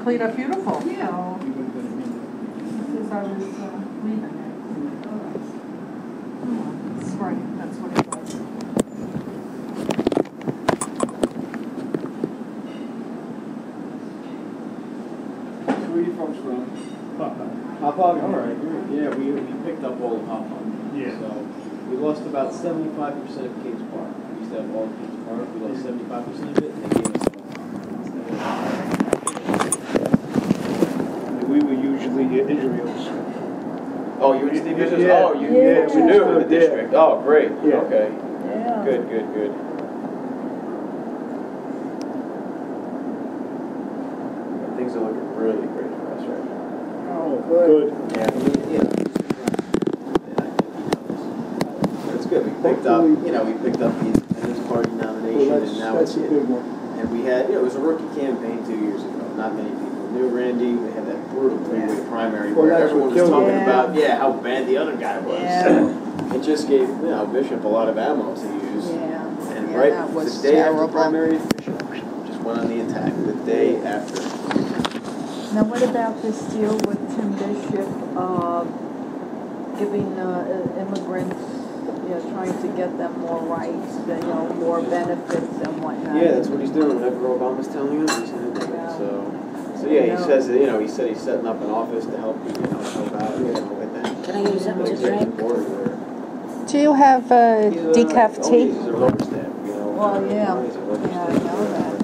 Cleaned up beautiful. Yeah. So, since I was leaving it. Spring, that's what it was. Where are you folks from? Hop Hog? All right, great. Yeah, we picked up all of Hop Hog. Yeah. So we lost about 75% of Kings Park. We used to have all of Kings Park. We lost 75% of it, and they gave us all. We were usually Israel's. Oh, you were Steve Bishop's? Yeah. Oh, you knew the district. Oh, great. Yeah. Okay. Yeah. Good. Things are looking really great for us right now. Oh, good. Yeah, it's good. We picked up, we picked up the Independence Party nomination, and now that's a big one. And we had, it was a rookie campaign 2 years ago. Not many people knew Randy. We had that brutal three-way primary where everyone was talking about, how bad the other guy was. Yeah. It just gave, Bishop a lot of ammo to use. Yeah. And Yeah, right that was the day terrible. after primary, Bishop just went on the attack. The day after. Now, what about this deal with Tim Bishop giving immigrants, trying to get them more rights, more benefits and whatnot? Yeah, that's what he's doing. Whatever Obama's telling him, he's going to do it. Yeah. So he says that, he said he's setting up an office to help people, help out, with that. Can I use something to drink? Do you have decaf tea? He's a rubber stamp, Well, yeah. He's a rubber Yeah, I stamp. know that.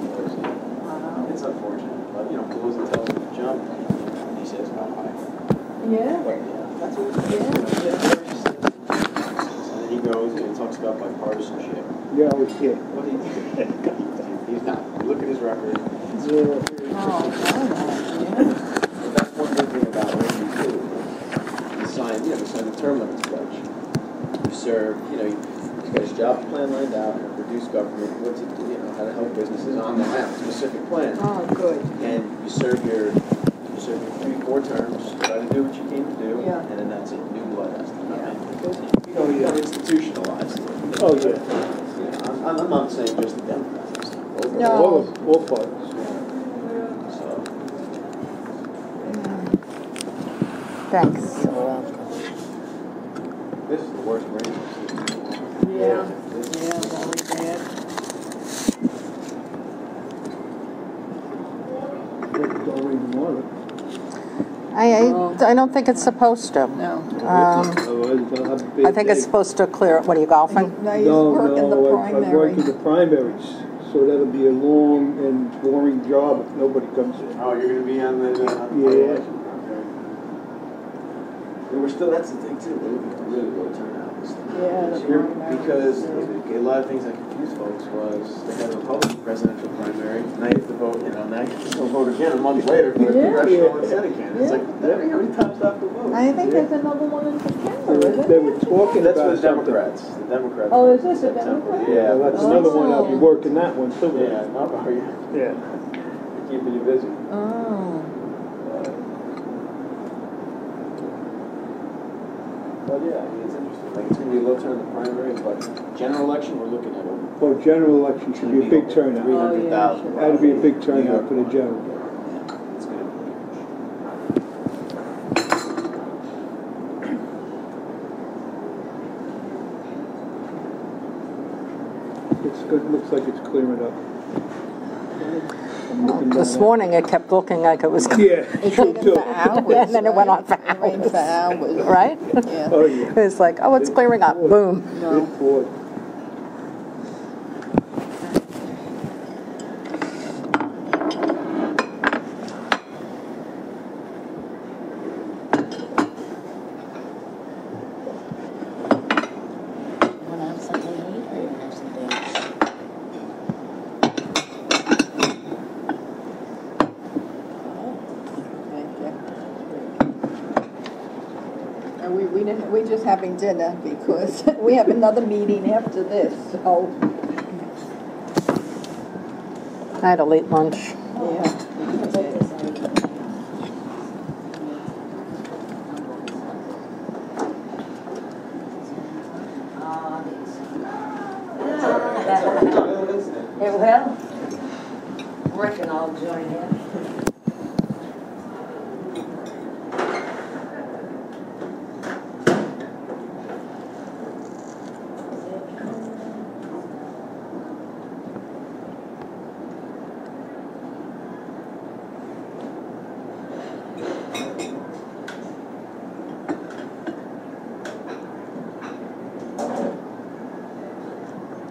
It's unfortunate, but Blues and tells him to jump, and he says, "How high?" Yeah. But that's what it is. And then he goes and he talks about bipartisanship. Yeah, I was here. What he's not. You look at his record. Yeah. That's one good thing about Randy too. He signed the term limits pledge. You serve, he's got his job plan lined out, reduce government, what to do, how to help businesses on the map, specific plan. Oh, good. And you serve your 3-4 terms, try to do what you came to do, and then that's it. New blood has to come in. Because institutionalized. Oh, yeah. I'm not saying just the Democrats. All parties. So. Thanks. This is the worst rain I've seen. Yeah. Yeah, very bad. I don't think it's supposed to. No. I think it's supposed to clear. What are you golfing? No, you work in the I work primary. in the primaries, so that'll be a long and boring job if nobody comes in. Oh, you're going to be on the Yeah. Okay. And we're still, that's the thing too, we're looking at really low turnout this year, because a lot of things that confused folks was they had a Republican presidential primary, now you have to vote, now you have to go vote again a month later for the congressional and Senate candidates. It's like, how many times do I have to vote? I think there's another one in September, isn't They there? were talking That's about for the Democrats. The Democrats. Oh, is this a September. Democrat? Yeah, that's another one. I'll be working that one too. Yeah, no, are you? Yeah. Keeping you busy. Oh. But yeah, it's interesting. Like, it's going to be a low turn in the primary, but general election, we're looking at over. Well, general election should be a big turnout. 300,000. That'll be a big turnout for the general. Yeah, it's going to be It's good. Looks like it's clearing up. This morning it kept looking like it was going. Yeah, It true did it too. for hours. And then it went on for It rained for hours. Right? Yeah. Oh, yeah. It's like, oh, it's clearing up. Boom. No. Good boy. Wanna have something to eat, or you have something? Thank you. And we're just having dinner because we have another meeting after this, so, I had a late lunch. yeah. It will? Reckon I'll join in.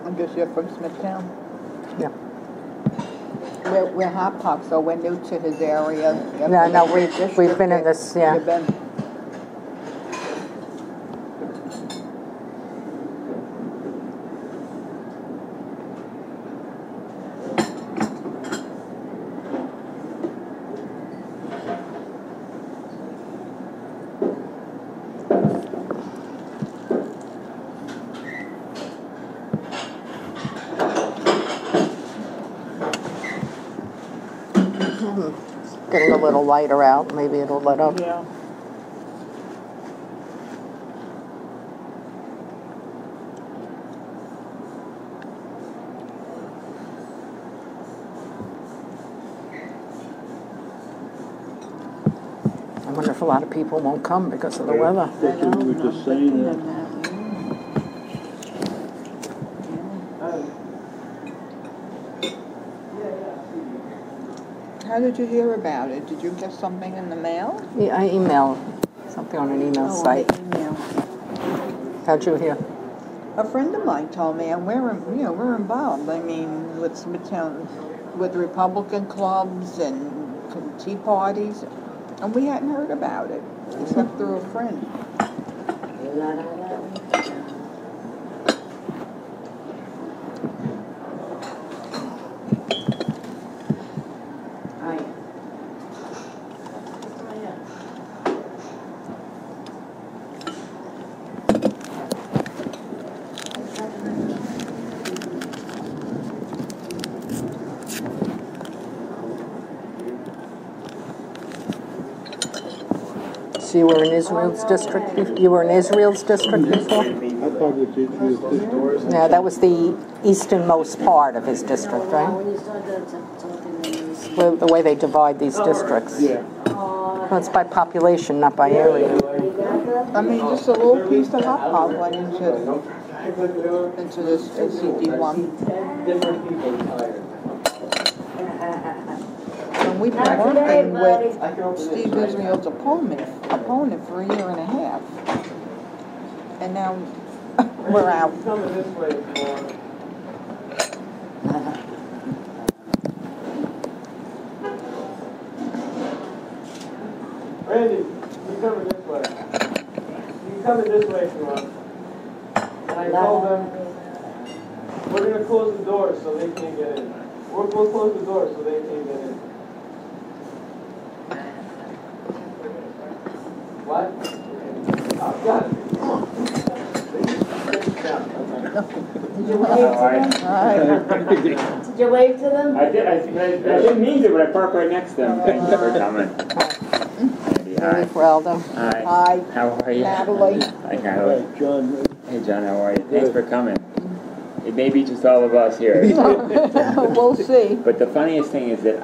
I guess you're from Smithtown? Yeah. We're Hop Park, so we're new to his area. No, we've been in this, yeah. You've been. Getting a little lighter out. Maybe it'll let up. Yeah. I wonder if a lot of people won't come because of the weather. That's what we were just saying that. How did you hear about it? Did you get something in the mail? Yeah, I emailed something on an email site. Email. How'd you hear? A friend of mine told me, and we're involved. I mean, with Smithtown, with Republican clubs and tea parties, and we hadn't heard about it except through a friend. So you were in Israel's district? You were in Israel's district before? I thought it was Yeah, that was the easternmost part of his district, right? When you start doing something, then you see. Well, the way they divide these districts. Yeah. Well, it's by population, not by area. I mean, just a little piece of hot pot went into this CD1. And we've been working with Steve Israel's opponent for a year and a half. And now we're out. Coming this way more. Randy, you coming this way. You coming this way if you want. And I told them, we're going to close the doors so they can't get in. We'll close the doors so they can't get in. What? I've got it. Did you wave to them? Did you wave to them? I did. I didn't mean to, but I parked right next to them. Thank you for coming. Andy, hi. Raldo. Hi. Hi, How are you? Natalie. Hi, Natalie. John, Hey, John. How are you? Thanks for coming. It may be just all of us here. We'll see. But the funniest thing is that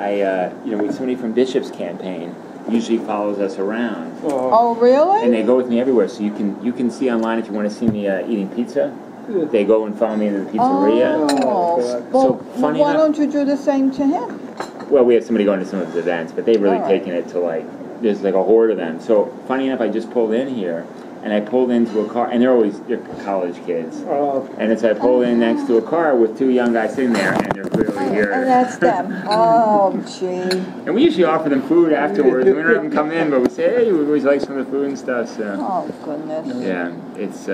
somebody from Bishop's campaign usually follows us around, Oh, really? and they go with me everywhere. So you can see online if you want to see me eating pizza. they go and follow me into the pizzeria. Oh, okay. well, funny why enough- don't you do the same to him? Well, we have somebody going to some of his events, but they've really All right. taken it to like, there's like a horde of them. So funny enough, I just pulled in here, and I pulled into a car, and they're college kids. And so I pulled in next to a car with two young guys sitting there, and they're clearly here. And that's them. Oh, gee. And we usually offer them food afterwards. We don't have them come in, but we say, hey, we always like some of the food and stuff. So Oh, goodness. yeah, it's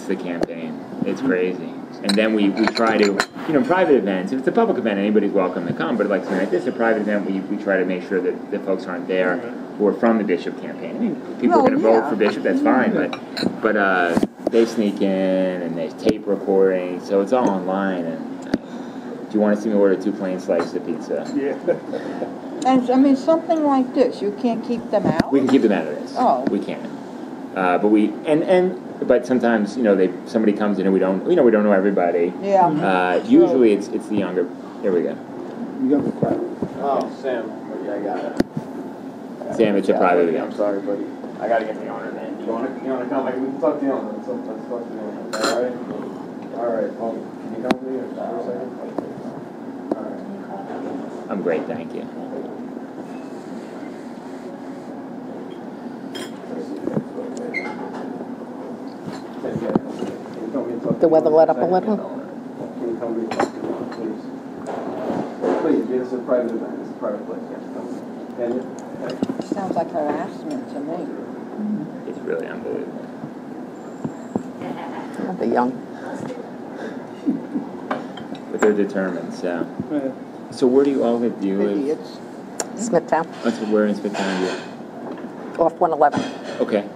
the campaign. It's crazy. And then we try to, private events. If it's a public event, anybody's welcome to come. But like something like this, a private event, we try to make sure that the folks aren't there who are from the Bishop campaign. I mean, people are going to vote for Bishop, that's fine. But they sneak in and there's tape recording, so it's all online. And do you want to see me order 2 plain slices of pizza? Yeah. And, I mean, something like this, you can't keep them out? We can keep them out of this. Oh. We can. But sometimes somebody comes in and we don't know everybody. Yeah. Usually it's the younger. Here we go. You got the crowd. Oh, Sam. Yeah, I got it. Sam, it's a private I'm event. sorry, buddy. I gotta get the owner, man. You wanna come? We can talk to the owner. Let's talk to the owner. All right. All right. Well, can you come with me for a second? All right. I'm great, thank you. The weather let up a little? Can you come with me, please? Please, it's a private event. It's a private place. Yes, come. Can you? Sounds like harassment to me. It's really unbelievable. The young. But they're determined, so. So where do you all live? Do you live? Idiots. Smithtown, That's where in Smithtown do you? off 111. Okay.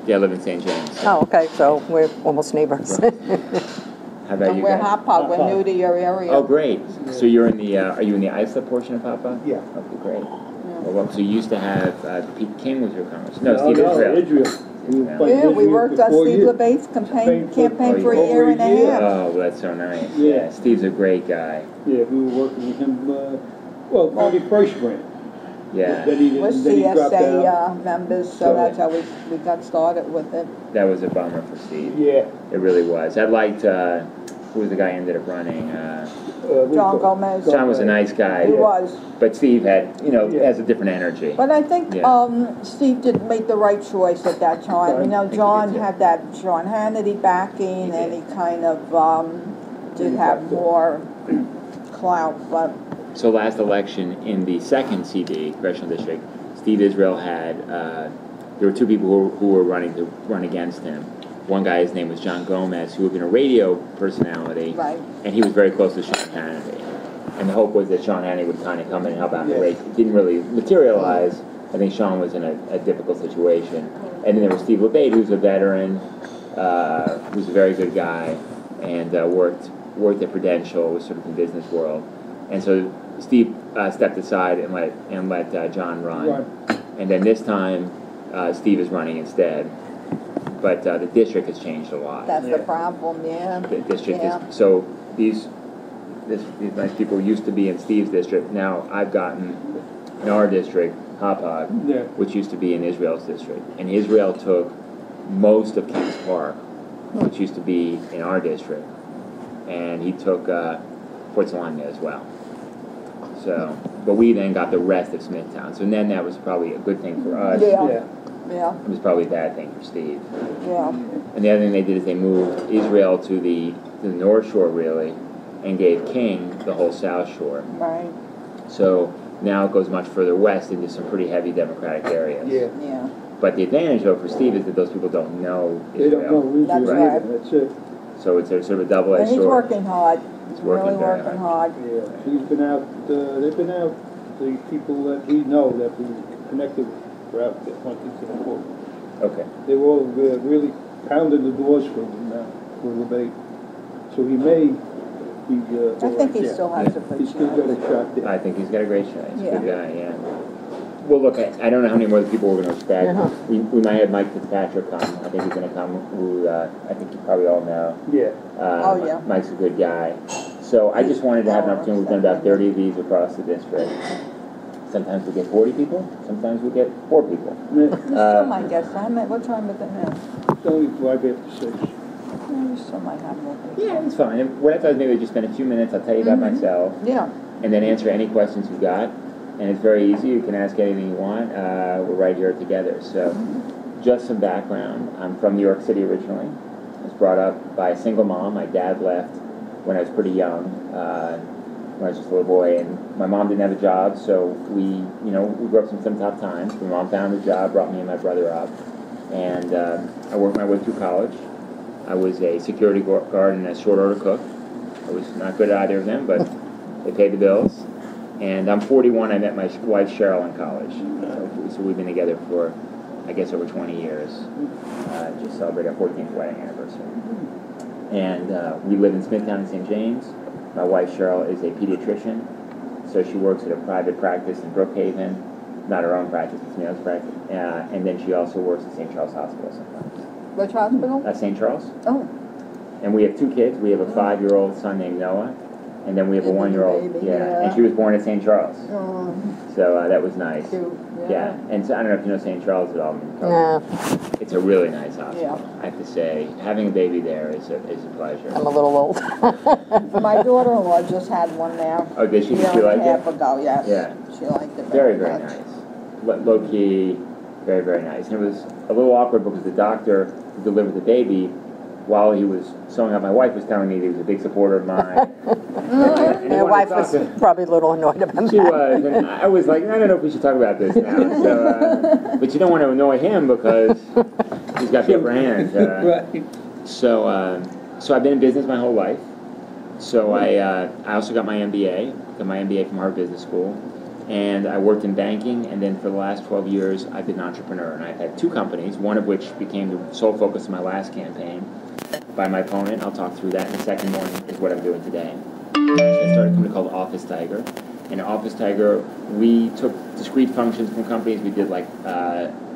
Yeah, I live in St. James. Oh, okay, so we're almost neighbors. How about And you we're guys? Hop Pot, we're new to your area. Oh, great. So you're in the, are you in the Isla portion of Papa? Yeah. Okay, great. Well, so you used to have, Pete King was your congressman. No, Steve Israel. Israel. Yeah, we worked on Steve LeBate's campaign for a year and a half. Oh, well, that's so nice. Yeah. Steve's a great guy. Yeah, we were working with him, when he first ran. Yeah. We're Then he dropped out. CSA members, so that's how we got started with it. That was a bummer for Steve. Yeah. It really was. I liked, who was the guy who ended up running? John Gomez. John was a nice guy. He was. But Steve had, has a different energy. But I think Yeah. Steve did make the right choice at that time. You know, think he John did, yeah. had that John Hannity backing, and he kind of did have more clout, but So last election in the second CD, Congressional District, Steve Israel had, there were 2 people who were running to run against him. One guy, his name was John Gomez, who had been a radio personality, right. and he was very close to Sean Hannity. And the hope was that Sean Hannity would kind of come in and help out in the race. It didn't really materialize. I think Sean was in a difficult situation. And then there was Steve LeBate, who's a veteran, who's a very good guy, and worked at Prudential, was sort of in the business world. And so Steve stepped aside and let John run. And then this time, Steve is running instead. But the district has changed a lot. That's the problem, yeah. The district Yeah. is, so these nice people used to be in Steve's district. Now I've gotten in our district, Hop, Yeah. which used to be in Israel's district. And Israel took most of Kings Park, which used to be in our district. And he took Fort Salina as well. So, but we then got the rest of Smithtown. So then that was probably a good thing for us. Yeah. Yeah, It was probably a bad thing for Steve. yeah. And the other thing they did is they moved Israel to the North Shore, really, and gave King the whole South Shore. Right, So now it goes much further west into some pretty heavy Democratic areas. Yeah. yeah. But the advantage, though, for Steve is that those people don't know They don't Israel. know That's Israel right. either, that's it. So it's a sort of a double-edged And he's sword. working hard. He's working really very working hard. Yeah, he's been out, they've been out, the people that we know that we connected with throughout the 2024. Okay. They were all really pounding the doors for him now, for LeBate. So he may be, I think he yeah. still has a good He's still got chance. a shot there. I think he's got a great shot. He's a Yeah. good guy, yeah. Well, look, I don't know how many more people we're going to expect. Uh-huh. We might have Mike Fitzpatrick come. I think he's going to come, who I think you probably all know. Yeah. Oh, yeah. Mike's a good guy. So I just wanted to have an opportunity. We've done about 30 of these across the district. Sometimes we get 40 people. Sometimes we get 4 people. Still might get some. What time is it now? It's only 5 after 6. You still might have more people. Yeah, it's fine. And what I thought is maybe just spend a few minutes, I'll tell you about myself, Yeah. and then answer any questions you've got. And it's very easy. You can ask anything you want. We're right here together. So, just some background. I'm from New York City originally. I was brought up by a single mom. My dad left when I was pretty young, when I was just a little boy, and my mom didn't have a job, so we grew up in some tough times. My mom found a job, brought me and my brother up, and I worked my way through college. I was a security guard and a short order cook. I was not good at either of them, but they paid the bills. And I'm 41. I met my wife Cheryl in college, so we've been together for, I guess, over 20 years. Just celebrated our 14th wedding anniversary. And we live in Smithtown and St. James. My wife Cheryl is a pediatrician, so she works at a private practice in Brookhaven, not her own practice, it's Neil's practice. And then she also works at St. Charles Hospital sometimes. Which hospital? St. Charles. Oh. And we have 2 kids. We have a 5-year-old son named Noah, and then we have a 1-year-old. baby, Yeah, yeah. and she was born at St. Charles, Oh, so that was nice. cute. Yeah, and so I don't know if you know St. Charles at all. Yeah, It's a really nice hospital. Yeah. I have to say, having a baby there is a pleasure. I'm a little old. My daughter-in-law just had one now. Oh, did she? A year She and like a it? half ago, yes. Yeah. She liked it Very, very very much. nice. Low key, very, very nice. And it was a little awkward because the doctor who delivered the baby, while he was sewing up my wife, was telling me that he was a big supporter of mine. And he Your wanted wife to was talk to- probably a little annoyed about She that. was, and I was like, I don't know if we should talk about this now. So, but you don't want to annoy him because he's got the upper hand. Right. So I've been in business my whole life. So I also got my MBA, from Harvard Business School, and I worked in banking. And then for the last 12 years, I've been an entrepreneur, and I've had 2 companies. One of which became the sole focus of my last campaign by my opponent. I'll talk through that. And the second one is what I'm doing today. So I started a company called Office Tiger. And at Office Tiger, we took discrete functions from companies. We did like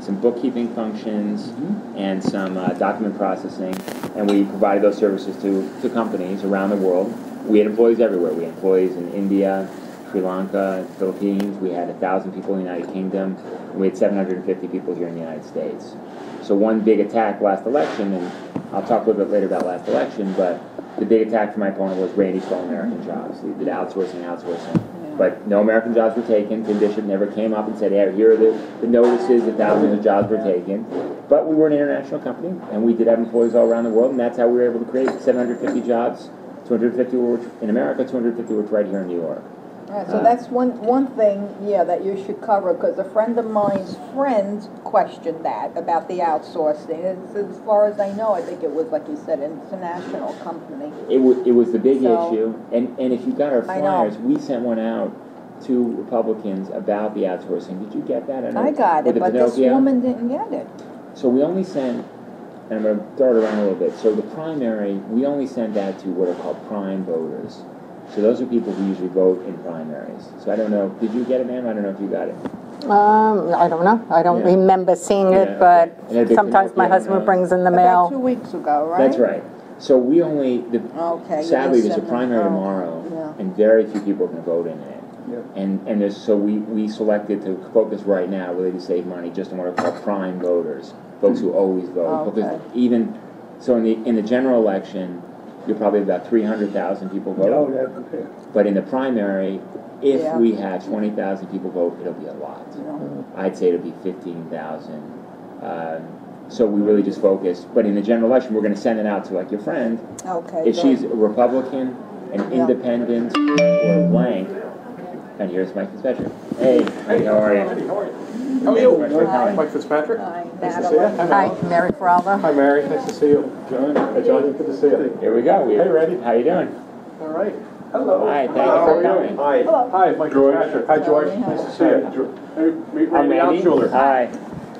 some bookkeeping functions and some document processing, and we provided those services to companies around the world. We had employees everywhere. We had employees in India, Sri Lanka, Philippines. We had 1,000 people in the United Kingdom. And we had 750 people here in the United States. So one big attack last election, and I'll talk a little bit later about last election, but the big attack for my opponent was Randy stole American jobs. He did outsourcing. But no American jobs were taken. Tim Bishop never came up and said, hey, here are the notices that thousands of jobs were taken. But we were an international company, and we did have employees all around the world, and that's how we were able to create 750 jobs, 250 were in America, 250 were right here in New York. All right, so that's one thing, yeah, that you should cover, because a friend of mine's friend questioned that about the outsourcing. As far as I know, I think it was, like you said, an international company. It was the big So- issue, and if you got our I know. flyers, we sent one out to Republicans about the outsourcing. Did you get that? I got With it, the but this Pinocchio? woman didn't get it. So we only sent, and I'm going to throw it around a little bit. So the primary, we only sent that to what are called prime voters. So those are people who usually vote in primaries. So I don't know, did you get it, ma'am? I don't know if you got it. I don't know. I don't Yeah. remember seeing it, Yeah, but okay. And it'd sometimes be my Pinocchio husband and, brings in the About 2 mail. weeks ago, right? That's right. So we only, Okay. you sadly, just there's a sent them- primary oh, tomorrow, Yeah. and very few people can vote in it. Yeah. And there's, so we selected to focus right now, really to save money, just on what are called prime voters, folks who always vote. Okay. Because even, so in the general election, you'll probably have about 300,000 people vote. Oh, that's okay. But in the primary, if Yeah. we have 20,000 people vote, it'll be a lot. Yeah. I'd say it'll be 15,000. So we really just focus. But in the general election, we're going to send it out to like your friend. Okay. If good. she's a Republican, an Yeah. independent, or blank, and here's Mike Fitzpatrick. Hey, how are you? How are you? Hi. Mike Fitzpatrick. Hi, Nice to see you. Natalie. Hi, Mary Feraldo. Hi, Mary. Nice to see you. John. Hi, John. Good to see you. Here we go. Hey, Randy. How you doing? All right. Hello. Hi, thank you How for are you? coming. Hi. Hi, Mike Fitzpatrick. Hi, George. Hi. Nice to see you. Meet I'm Randy Randy. Altschuler. Hi.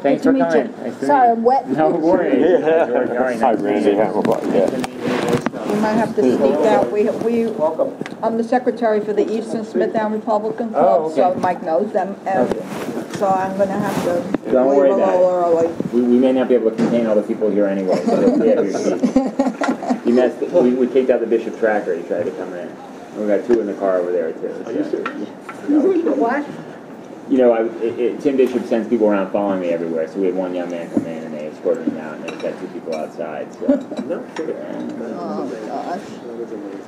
Thanks for Good to meet coming. you. Nice to Sorry, meet I'm wet. you. No worries. Hi, George. All right, nice to meet you. Nice to meet you. We might have to speak out. We Welcome. I'm the secretary for the Eastern Smithtown Republican Club, Oh, okay. so Mike knows them. And so I'm going to have to Don't leave worry a about little early. We may not be able to contain all the people here anyway, so we have your seat. We kicked out the Bishop Tracker. He tried to come in. And we got 2 in the car over there, too. Are you So. serious? What? You know, Tim Bishop sends people around following me everywhere. So we had one young man come in and they escorted him out, and they got 2 people outside. So. No kidding. Oh, gosh.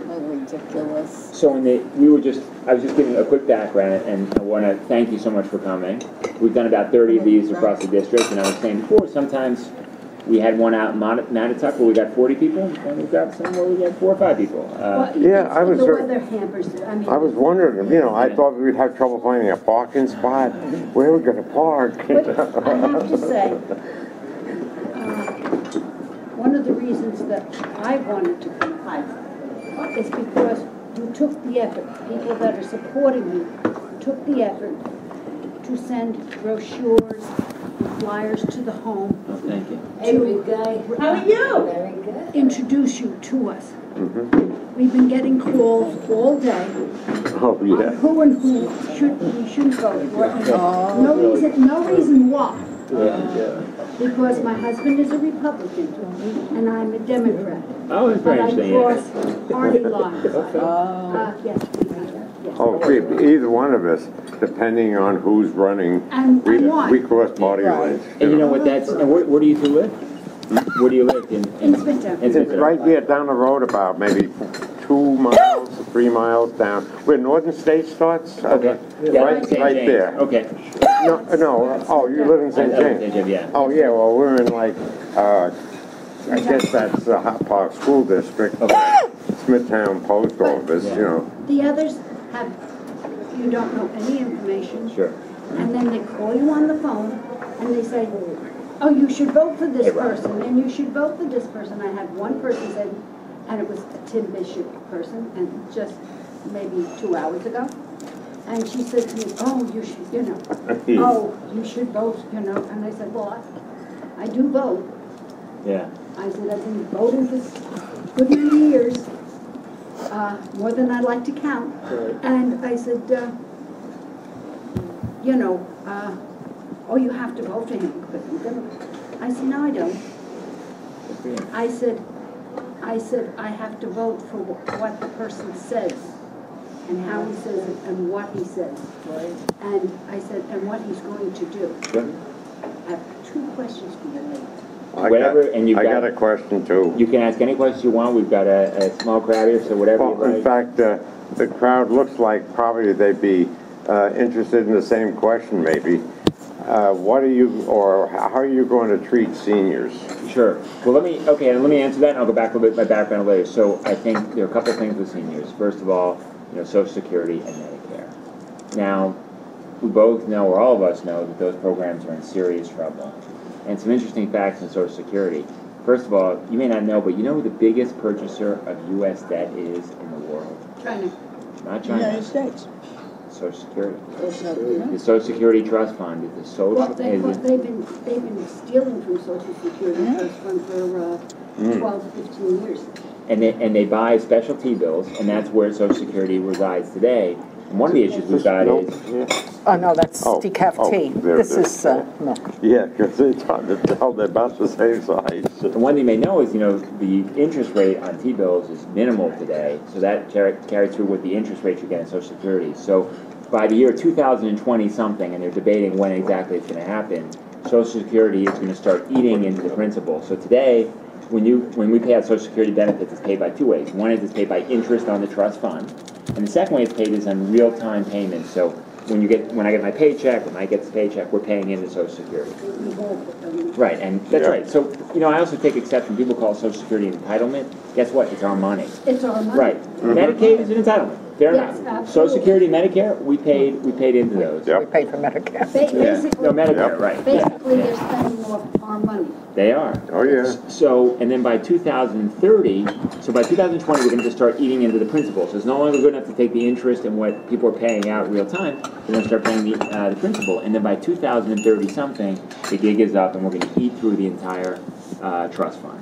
That's ridiculous. So I was just giving a quick background, and I want to thank you so much for coming. We've done about 30 of these across the district, and I was saying before, sometimes we had one out in Mattituck where we got 40 people, and we've got some where we got 4 or 5 people. Yeah, I was. The weather hampers it. I mean. I was wondering, you know, I thought we'd have trouble finding a parking spot. Where are we going to park? But I have to say, one of the reasons that I wanted to come is because you took the effort. People that are supporting you took the effort to send brochures, flyers to the home. Oh, thank you. How are you? Very good. Introduce you to us. We've been getting calls all day Oh, yeah. on who and who we shouldn't vote for. No reason why. Because my husband is a Republican and I'm a Democrat. Oh, that's very But I interesting. cross party lines. Yes. Oh, either one of us, depending on who's running, And why? we cross party lines. And you know what that's, and where do you 2 live? Where do you live? In Smithtown. In It's Smithtown. right there down the road about maybe 2 miles, 3 miles down, where Northern State starts. Okay. Yeah, Right, St. right James. there. Okay. No, oh, you live in St. I live in James? St. James, yeah. Oh, yeah, well, we're in like, I guess that's the Hot Park School District, Okay. Smithtown Post Office, you know. The others have, you don't know any information. Sure. And then they call you on the phone and they say, oh, you should vote for this person and you should vote for this person. I had one person said, and it was a Tim Bishop person, and just maybe 2 hours ago. And she said to me, oh, you should, you know, oh, you should vote, you know. And I said, well, I do vote. Yeah. I said, I've been voting for good many years, more than I like to count. And I said, you know, oh, you have to vote for him because I'm Democrat. I said, no, I don't. I said, I have to vote for what the person says and how he says it and what he says. And I said, and what he's going to do. Sure. I have 2 questions for you, lady. I got a question too. You can ask any question you want. We've got a small crowd here, so whatever you Well, in like. fact, the crowd looks like probably they'd be interested in the same question maybe. What are you, or how are you going to treat seniors? Sure. Well, let me answer that, and I'll go back a little bit to my background later. So I think there are a couple of things with seniors. First of all, you know, Social Security and Medicare. Now, we both know, or all of us know, that those programs are in serious trouble. And some interesting facts on Social Security. First of all, you may not know, but you know who the biggest purchaser of U.S. debt is in the world? China. Not China. United States. Social Security. Yeah. The Social Security Trust Fund is the social. Well, they've been stealing from Social Security Trust Fund for 12, 15 years. And they buy special T-bills, and that's where Social Security resides today. And one of the issues we've got is... Oh, no, that's decaf tea. This is milk. Yeah, because they're about the same size. And one thing you may know is, you know, the interest rate on T-bills is minimal today, so that carries through with the interest rate you get in Social Security. So by the year 2020-something, and they're debating when exactly it's going to happen, Social Security is going to start eating into the principal. So today, when we pay out Social Security benefits, it's paid by 2 ways. One is it's paid by interest on the trust fund, and the second way it's paid is on real-time payments. So when I get my paycheck, when I get the paycheck, we're paying into Social Security. Right, and that's right. So, you know, I also take exception. People call Social Security an entitlement. Guess what? It's our money. It's our money. Right. Medicaid is an entitlement. Fair Yes, enough. absolutely. Social Security, Medicare, we paid into those. We paid for Medicare. Basically, No, Medicare, right. basically they're spending off our money. They are. Oh, yeah. So, and then by 2030, so by 2020, we're going to just start eating into the principal. So it's no longer good enough to take the interest and what people are paying out real time. We're going to start paying the principal. And then by 2030 something, the gig is up and we're going to eat through the entire trust fund.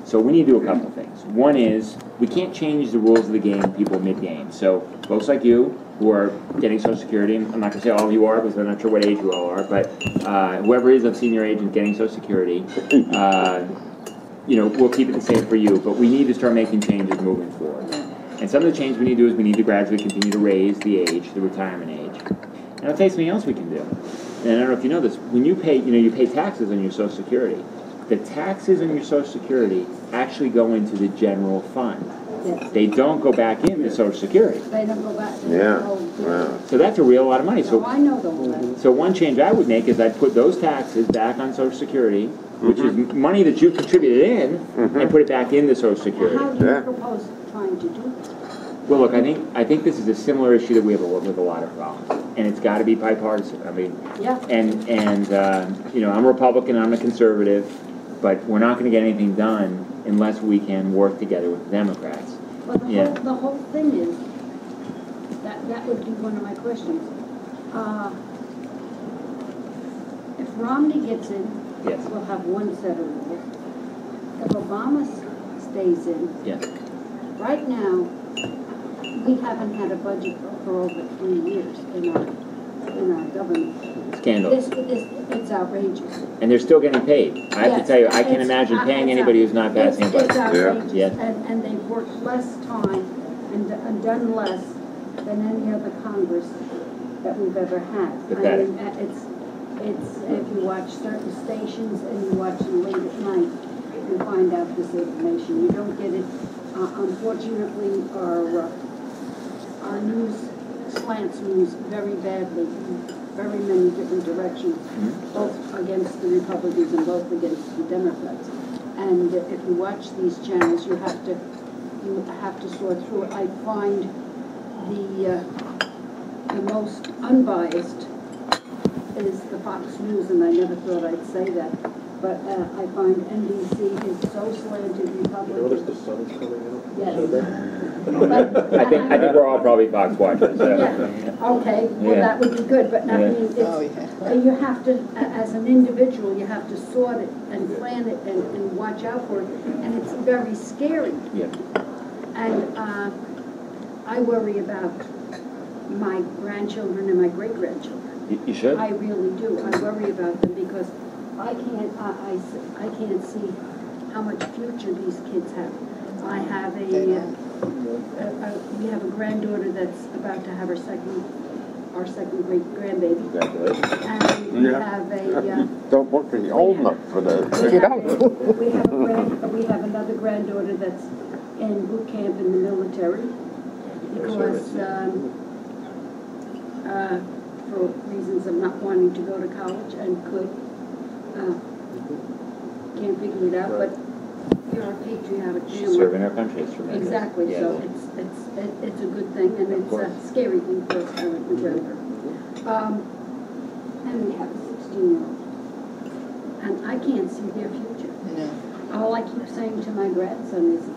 So we need to do a couple of things. One is, we can't change the rules of the game people mid-game. So folks like you who are getting Social Security, and I'm not going to say all of you are because I'm not sure what age you all are, but whoever is of senior age and getting Social Security, you know, we'll keep it the same for you, but we need to start making changes moving forward. And some of the changes we need to do is we need to gradually continue to raise the age, the retirement age. And I'll tell you something else we can do. And I don't know if you know this. When you pay, you pay taxes on your Social Security. The taxes on your Social Security actually go into the general fund. Yes. They don't go back into Social Security. They don't go back. Yeah. Wow. So that's a real lot of money. So So, I know the whole that. so one change I would make is I'd put those taxes back on Social Security, which is money that you contributed in, and put it back into Social Security. How do you Yeah. propose trying to do that? Well, look, I think this is a similar issue that we have with a lot of problems, and it's got to be bipartisan. I mean, Yeah. I'm a Republican, I'm a conservative, but we're not going to get anything done unless we can work together with the Democrats. Well, Yeah. the whole thing is, that would be one of my questions. If Romney gets in, Yes. we'll have one set of rules. If Obama stays in, Yes. right now, we haven't had a budget for over 3 years in our government. Scandal. It's outrageous. And they're still getting paid. I have to Yes, tell you, I can't it's- imagine paying it's anybody who's not passing a It's budget. outrageous, Yeah. and they've worked less time and done less than any other Congress that we've ever had. Pathetic. I mean, it's, if you watch certain stations and you watch them late at night, you find out this information. You don't get it, unfortunately, our news slants news very badly in very many different directions, both against the Republicans and both against the Democrats. And if you watch these channels, you have to sort through it. I find the most unbiased is the Fox News, and I never thought I'd say that, but I find NBC is so slanted Republican. Notice the sun's coming out? Yes. I think we're all probably Fox watchers. So. Yeah, okay, well, Yeah. that would be good, but I Yeah. mean, it's, you have to, as an individual, you have to sort it and plan it and watch out for it, and it's very scary. Yeah. And I worry about my grandchildren and my great-grandchildren. You should. I really do. I worry about them because I can't see how much future these kids have. I have we have a granddaughter that's about to have our second great grandbaby. Congratulations. And we have a, Don't look at old enough for that. You don't. we have another granddaughter that's in boot camp in the military because, for reasons of not wanting to go to college and can't figure it out, but you're a patriotic family. Serving our country is tremendous. Exactly, Yeah. so it's a good thing, and it's a scary thing for a parent to remember. And we have a 16-year-old, and I can't see their future. No. All I keep saying to my grandson is,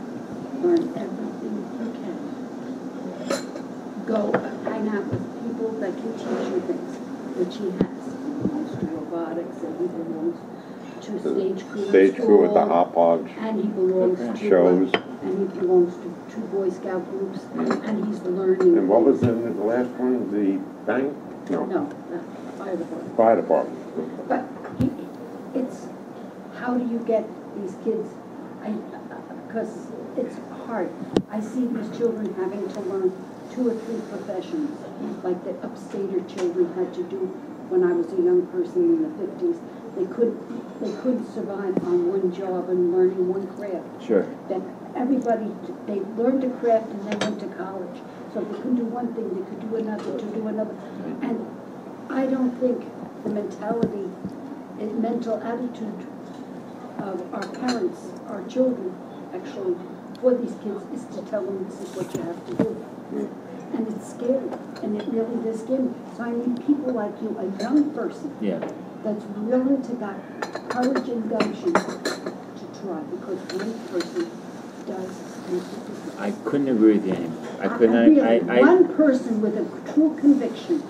learn everything you can. Go hang out with people that can teach you things, which he has. He belongs to robotics, and he belongs to stage crew. Stage crew with the school, hot dogs, and he belongs to shows. and he belongs to 2 Boy Scout groups, and he's learning. And what was the last one, the bank? No, the fire department. Fire department. But it's, how do you get these kids, because it's hard. I see these children having to learn 2 or 3 professions, like the upstater children had to do when I was a young person in the 50s. They couldn't survive on one job and learning one craft. Sure. That everybody, they learned a craft and they went to college. So if they couldn't do one thing, they could do another, to do another. And I don't think the mental attitude of our parents, our children, actually, for these kids, is to tell them this is what you have to do. And it's scary, and it really is scary. So I need people like you, a young person, Yeah. that's willing to got courage and gumption to try, because one person does make a difference. I couldn't agree with you anymore. I couldn't. Really, one person with a true conviction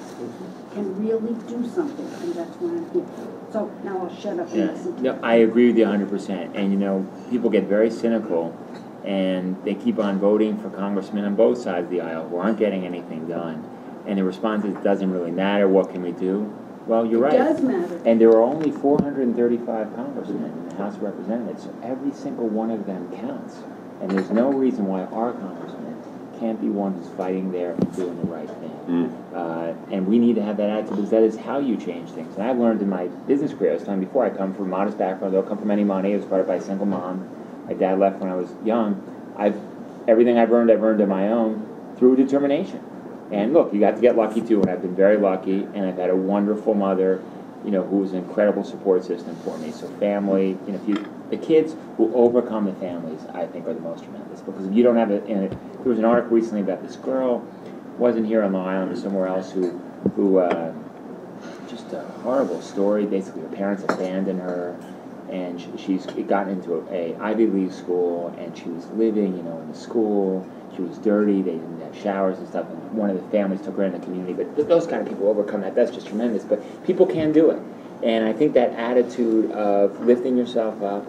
can really do something, and that's why I'm here. So now I'll shut up and Yeah. listen to No, I agree with you 100%. And people get very cynical, and they keep on voting for congressmen on both sides of the aisle who aren't getting anything done. And the response is, it doesn't really matter. What can we do? Well, you're right. It does matter. And there are only 435 congressmen in the House of Representatives, so every single one of them counts. And there's no reason why our congressmen can't be one who's fighting there and doing the right thing. And we need to have that attitude, because that is how you change things. And I've learned in my business career, this time before, I come from a modest background, I don't come from any money. I was brought up by a single mom. My dad left when I was young. Everything I've earned on my own through determination. And look, you got to get lucky too, and I've been very lucky, and I've had a wonderful mother, who was an incredible support system for me. So family, the kids who overcome the families, I think, are the most tremendous. Because if you don't have it, and there was an article recently about this girl, wasn't here on Long Island or somewhere else, who just a horrible story. Basically, her parents abandoned her, and she's gotten into a Ivy League school, and she was living, in the school. She was dirty. They didn't have showers and stuff. And one of the families took her in the community. But those kind of people overcome that. That's just tremendous. But people can do it. And I think that attitude of lifting yourself up,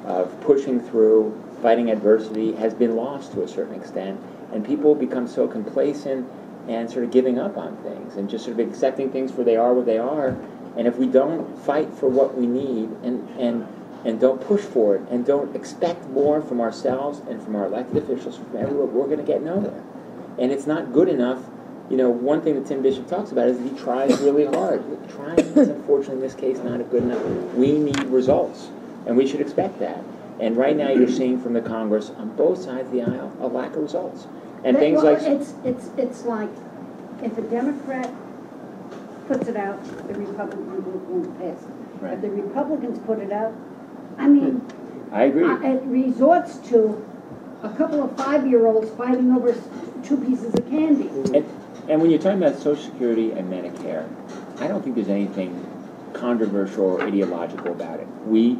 of pushing through, fighting adversity, has been lost to a certain extent. And people become so complacent and sort of giving up on things and just sort of accepting things for they are what they are. And if we don't fight for what we need and don't push for it and don't expect more from ourselves and from our elected officials, from everyone, we're going to get nowhere. And it's not good enough. One thing that Tim Bishop talks about is that he tries really hard. Trying is, unfortunately, in this case, not good enough. We need results, and we should expect that. And right now you're seeing from the Congress, on both sides of the aisle, a lack of results. And things like... It's like, if a Democrat puts it out, the Republican group won't pass it. Right. If the Republicans put it out, I agree. It resorts to a couple of 5-year-olds fighting over 2 pieces of candy. And when you're talking about Social Security and Medicare, I don't think there's anything controversial or ideological about it.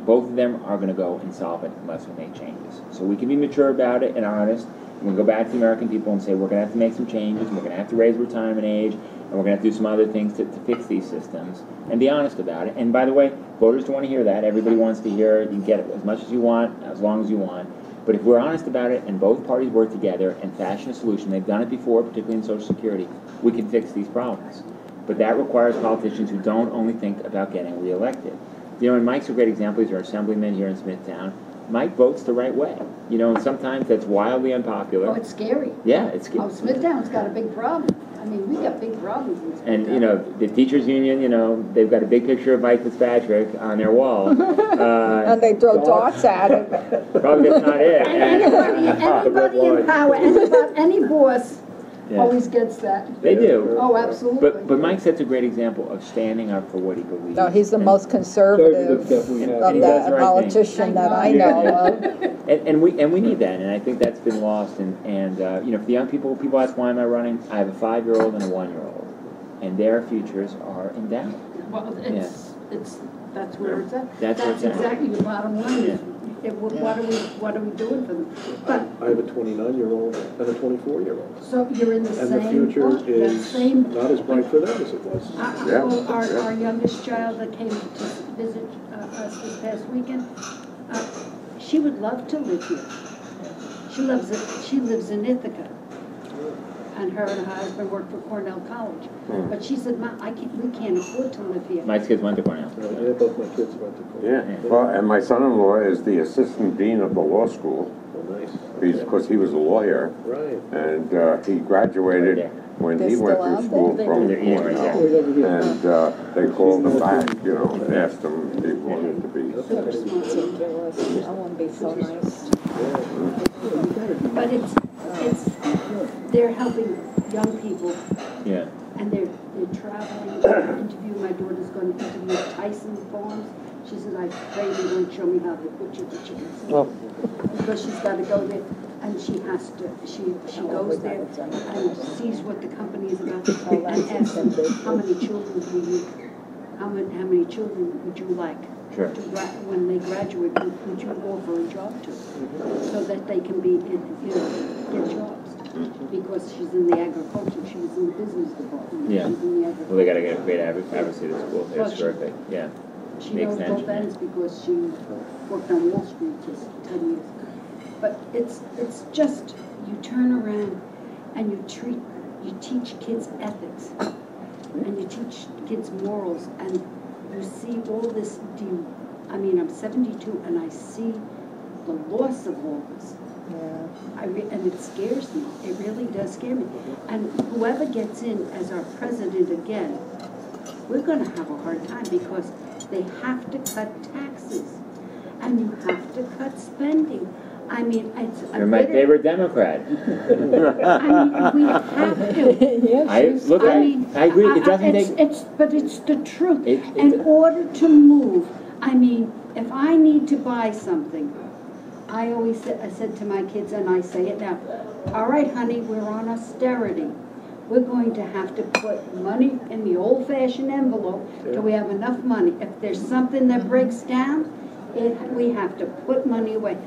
Both of them are going to go insolvent unless we make changes. So we can be mature about it and honest. And we can go back to the American people and say we're going to have to make some changes, and we're going to have to raise retirement age, and we're going to have to do some other things to fix these systems, and be honest about it. And by the way, voters don't want to hear that. Everybody wants to hear you can get as much as you want, as long as you want. But if we're honest about it and both parties work together and fashion a solution, they've done it before, particularly in Social Security, we can fix these problems. But that requires politicians who don't only think about getting reelected. And Mike's a great example. He's our assemblyman here in Smithtown. Mike votes the right way. And sometimes that's wildly unpopular. Oh, it's scary. Yeah, it's scary. Oh, Smithtown's got a big problem. We got big problems in Smithtown. And, the teachers union, they've got a big picture of Mike Fitzpatrick on their wall. And they throw darts at it. Probably that's not it. Anybody in power, any boss always gets that. They do. Oh, absolutely. But Mike sets a great example of standing up for what he believes. No, he's the most conservative of that politician that I know of. And we need that, and I think that's been lost. And for the young people ask, why am I running? I have a 5-year-old and a 1-year-old, and their futures are in doubt. Well, that's where it's at. That's where it's at. Exactly the bottom line. What are we doing for them? But I have a 29-year-old and a 24-year-old. so you're in the And same. the future boat, is not as bright for them as it was. Our youngest child that came to visit us this past weekend, she would love to live here. She lives in Ithaca, and her husband worked for Cornell College. But she said, we can't afford to live here. Mike's kids went to Cornell. Yeah, both my kids went to college. Yeah, well, and my son-in-law is the assistant dean of the law school. Oh, nice. Because he was a lawyer. Right. And he graduated when he They're went still through out school there? from They're eating right Cornell. And they called him back, and asked him if he wanted to be. I want to be so nice. But they're helping young people. Yeah. And they're traveling to interview. My daughter's going to interview Tyson Farms. She said, I pray they won't show me how they butcher the chickens. Because she's got to go there, and she goes there and sees what the company is about and asks them, how many children would you like? Sure. When they graduate, would you offer a job to? So that they can get jobs. Because she's in the agriculture, she was in the business department. Yeah. She's in the agriculture. Well, they got to get a great advocacy to school. It's terrific. Yeah. She Makes knows sense. both ends because she worked on Wall Street just 10 years. But it's just, you turn around and you teach kids ethics and you teach kids morals, and you see all this, I'm 72 and I see the loss of all this. And it scares me. It really does scare me. And whoever gets in as our president again, we're going to have a hard time because they have to cut taxes and you have to cut spending. I mean, it's a You're my favorite Democrat. I mean, we have to. I agree. It doesn't take. But it's the truth. It- In order to move, I mean, if I need to buy something, I said to my kids, and I say it now, all right, honey, we're on austerity. We're going to have to put money in the old-fashioned envelope till we have enough money. If there's something that breaks down, we have to put money away.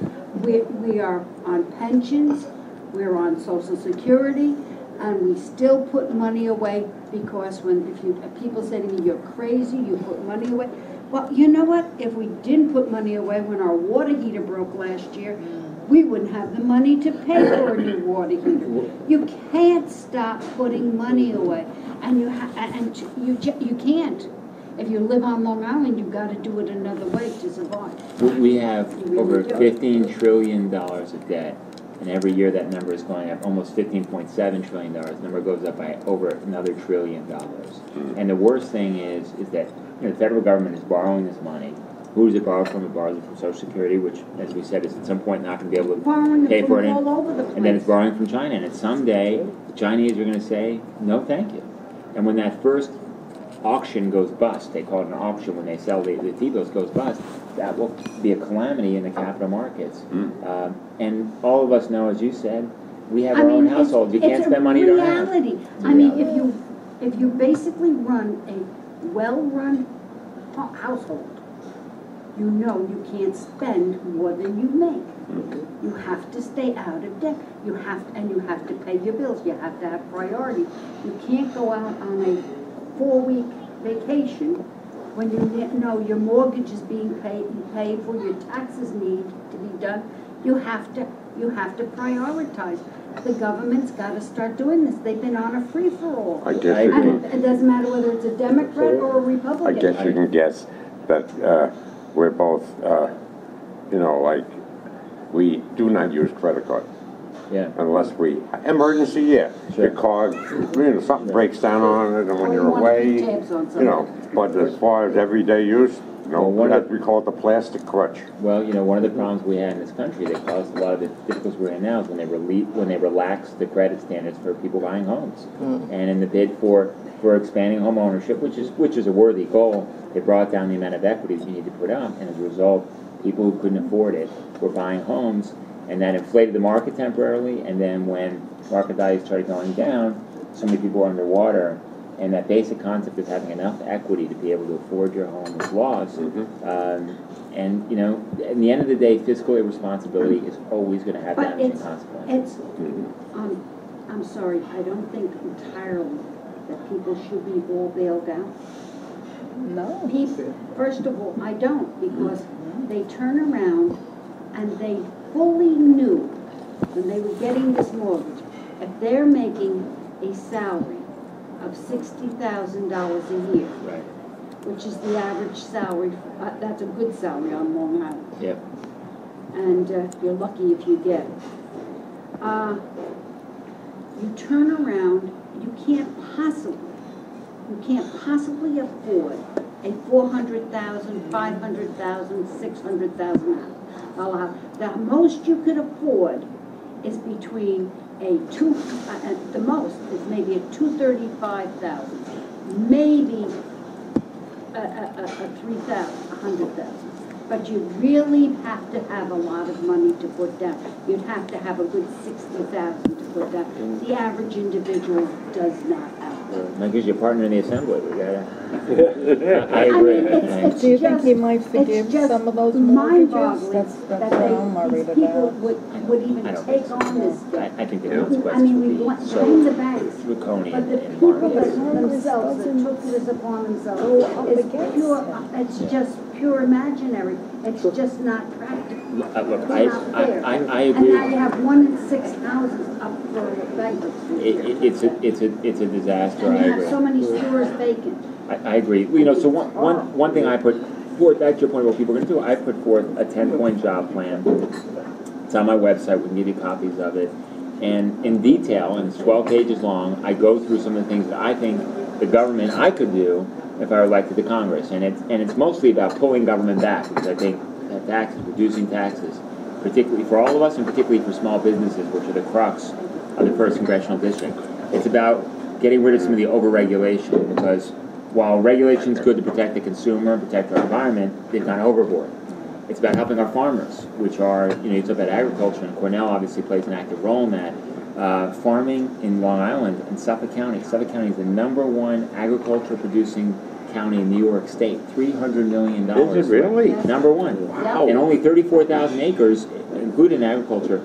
We are on pensions, we're on Social Security, and we still put money away because if people say to me, you're crazy, you put money away. Well, you know what? If we didn't put money away when our water heater broke last year, we wouldn't have the money to pay for a new water heater. You can't stop putting money away, and you can't. If you live on Long Island, you've got to do it another way to survive. We have over $15 trillion of debt, and every year that number is going up, almost $15.7 trillion. The number goes up by over another $1 trillion. And the worst thing is that the federal government is borrowing this money. Who does it borrow from? It borrows it from Social Security, which, as we said, is at some point not going to be able to pay for it. All over the place. And then it's borrowing from China. And someday, the Chinese are going to say, no, thank you. And when that first auction goes bust, they call it an auction when they sell the T-bills goes bust, that will be a calamity in the capital markets. And all of us know, as you said, we have our own households. You can't spend money you don't have. Reality. I mean, if you basically run a well-run household, you know you can't spend more than you make. You have to stay out of debt. You have to pay your bills. You have to have priorities. You can't go out on a 4-week vacation when you know your mortgage is being paid for, your taxes need to be done. You have to prioritize. The government's got to start doing this. They've been on a free-for-all. I guess it doesn't matter whether it's a Democrat or a Republican. I guess you can guess that we're both, like, we do not use credit card. Yeah. Unless emergency, yeah. Sure. Your card, something breaks down on it, and when you're away, but as far as everyday use, we call it the plastic crutch. Well, one of the problems we had in this country that caused a lot of the difficulties we're in now is when they relaxed the credit standards for people buying homes. And in the bid for expanding home ownership, which is a worthy goal, they brought down the amount of equities you need to put up, and as a result, people who couldn't afford it were buying homes, and that inflated the market temporarily, and then when market values started going down, so many people were underwater, and that basic concept of having enough equity to be able to afford your home was lost. And, in the end of the day, fiscal irresponsibility is always going to have damaging consequences. I'm sorry, I don't think entirely that people should be all bailed out. No. First of all, I don't, because they turn around and they fully knew when they were getting this mortgage, if they're making a salary of $60,000 a year, Right. which is the average salary, that's a good salary on Long Island. Yep. And you're lucky if you get it. You turn around, you can't possibly afford a $400,000, $500,000, $600,000 house. The most you could afford is between the most is maybe a $235,000, maybe a $300,000, $100,000. But you really have to have a lot of money to put down. You'd have to have a good $60,000 to put down. The average individual does not have that. That gives you a partner in the assembly. We gotta. I agree. Do you think he might forgive some of those mortgages? That's what I'm worried these people about. would even take on this debt. I think the consequences I mean, we would blame be the banks, draconian but the and people marvelous. themselves that took this upon themselves it's just pure imaginary. It's just not practical. Look, It's I not fair. agree. And now you have 1 in 6 houses up for bankruptcy. It's a disaster. And I you have agree. so many stores vacant. I agree. So one thing I put forth, back to your point about what people are going to do, I put forth a 10-point job plan It's on my website. We can give you copies of it. And in detail, and it's 12 pages long, I go through some of the things that I think the government I could do if I were elected to Congress. And it's mostly about pulling government back, because I think that taxes, reducing taxes, particularly for all of us and particularly for small businesses, which are the crux of the 1st Congressional District. It's about getting rid of some of the over-regulation, because while regulation is good to protect the consumer, protect our environment, they've gone overboard. It's about helping our farmers, which are, you talk about agriculture, and Cornell obviously plays an active role in that. Farming in Long Island and Suffolk County. Suffolk County is the #1 agriculture producing county in New York State. $300 million. Is it really? #1. Wow. And only 34,000 acres, including agriculture,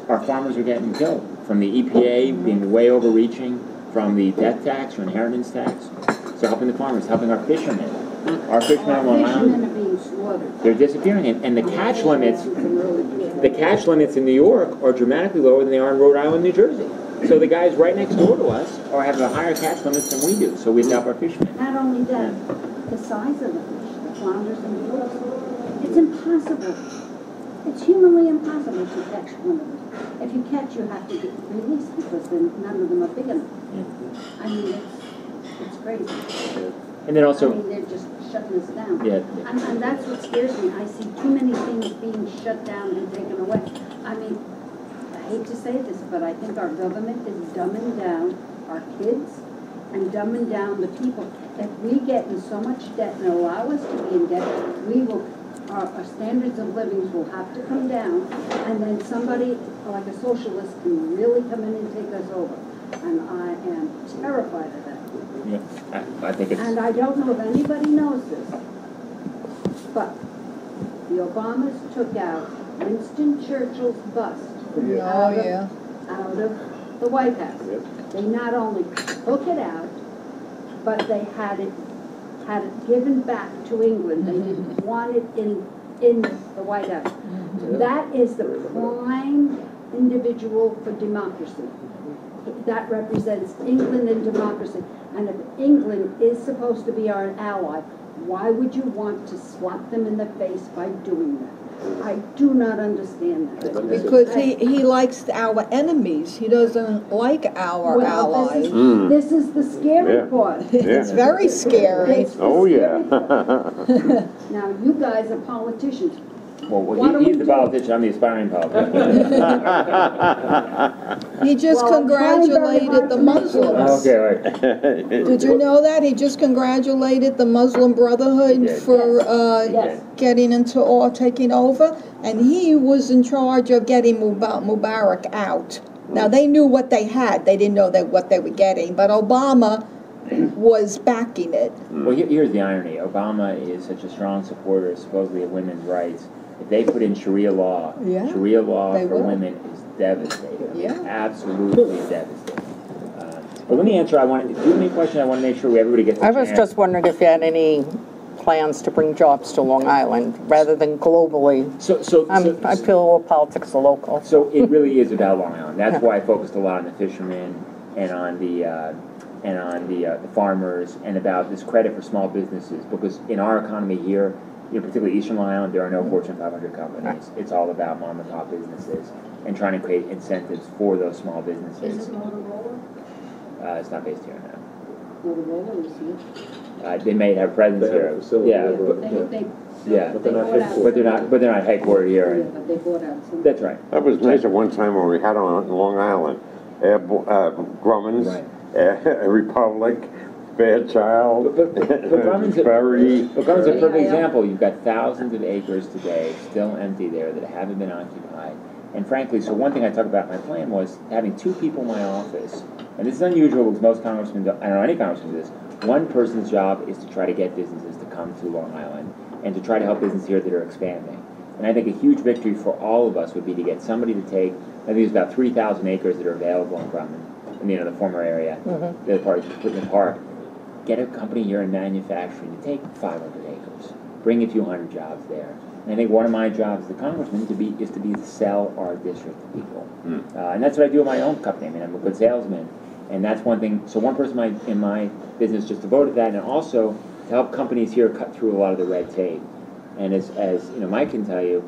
our farmers are getting killed. From the EPA being way overreaching, from the death tax or inheritance tax. So helping the farmers, helping our fishermen. Our fishermen on Long Fishermen are Island, being slaughtered. they're disappearing. And the catch limits in New York are dramatically lower than they are in Rhode Island, New Jersey. So the guys right next door to us are having a higher catch limits than we do. So we help our fishermen. Not only that, the size of the fish, the flounders and the eels, it's impossible. It's humanly impossible to catch one of them. If you catch, you have to get released because then none of them are big enough. I mean, it's crazy. And then also, they're just shutting us down. Yeah. And that's what scares me. I see too many things being shut down and taken away. I mean, I hate to say this, but I think our government is dumbing down our kids and dumbing down the people. If we get in so much debt and allow us to be in debt, our standards of living will have to come down, and then somebody like a socialist can really come in and take us over. And I am terrified of that. yeah, I think it's... And I don't know if anybody knows this, but the Obamas took out Winston Churchill's bust out of the White House. They not only took it out, but they had it given back to England. They didn't want it in the White House. That is the prime individual for democracy. That represents England and democracy. And if England is supposed to be our ally, why would you want to slap them in the face by doing that? I do not understand that. Because he likes our enemies. He doesn't like our allies. This is the scary part. It's very scary. It's the Oh, yeah. scary part. Now, you guys are politicians. Well, he's the politician, I'm the aspiring politician. He just congratulated the Muslims. Okay, all right. Did you know that? He just congratulated the Muslim Brotherhood for getting into or taking over. And he was in charge of getting Mubarak out. Now, they knew what they had. They didn't know what they were getting. But Obama was backing it. Well, here's the irony. Obama is such a strong supporter, supposedly, of women's rights. If they put in Sharia law for women is devastating. Yeah. Absolutely devastating. But let me answer. Do you have any question? I want to make sure everybody gets a I chance. was just wondering if you had any plans to bring jobs to Long Island rather than globally. I feel politics are local. So it really is about Long Island. That's why I focused a lot on the fishermen and on the farmers and about this credit for small businesses, because in our economy here, particularly Eastern Long Island, there are no Fortune 500 companies. It's all about mom and pop businesses and trying to create incentives for those small businesses. Is it Motorola? It's not based here now. Motorola is here. They may have presence They have here. a facility, Yeah, but they're not headquartered. but they're not headquartered here. But they bought out some. That's right. That was nice at one time when we had on Long Island. Grumman's, Republic, Fairchild, Grumman's Ferry. a perfect example. You've got thousands of acres today still empty there that haven't been occupied. And frankly, so one thing I talked about in my plan was having 2 people in my office. And this is unusual because most congressmen don't, I don't know any congressman do this. One person's job is to try to get businesses to come to Long Island and to try to help businesses here that are expanding. And I think a huge victory for all of us would be to get somebody to take, I think there's about 3,000 acres that are available in Grumman, in the former area, the part put in the park. Get a company here in manufacturing to take 500 acres, bring a few hundred jobs there. And I think one of my jobs as a congressman is to sell our district to people. And that's what I do in my own company. I mean, I'm a good salesman. And that's one thing. So one person in my business just devoted that, and also to help companies here cut through a lot of the red tape. And as Mike can tell you,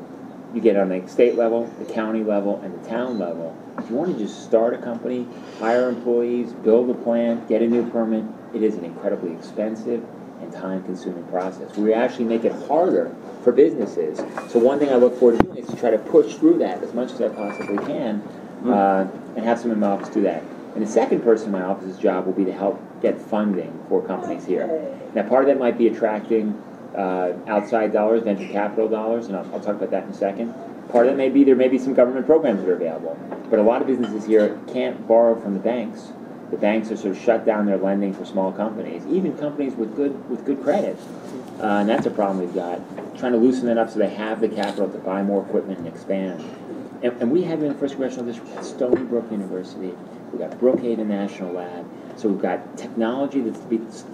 you get on the state level, the county level, and the town level. If you want to just start a company, hire employees, build a plant, get a new permit, it is an incredibly expensive and time-consuming process. We actually make it harder for businesses. So one thing I look forward to doing is to try to push through that as much as I possibly can, and have someone in my office do that. And the second person in my office's job will be to help get funding for companies here. Now, part of that might be attracting outside dollars, venture capital dollars, and I'll talk about that in a second. Part of that may be there may be some government programs that are available, but a lot of businesses here can't borrow from the banks. The banks are sort of shut down their lending for small companies, even companies with good credit, and that's a problem we've got. Trying to loosen that up so they have the capital to buy more equipment and expand. And we have in the First Congressional District at Stony Brook University. We've got Brookhaven National Lab. So we've got technology that's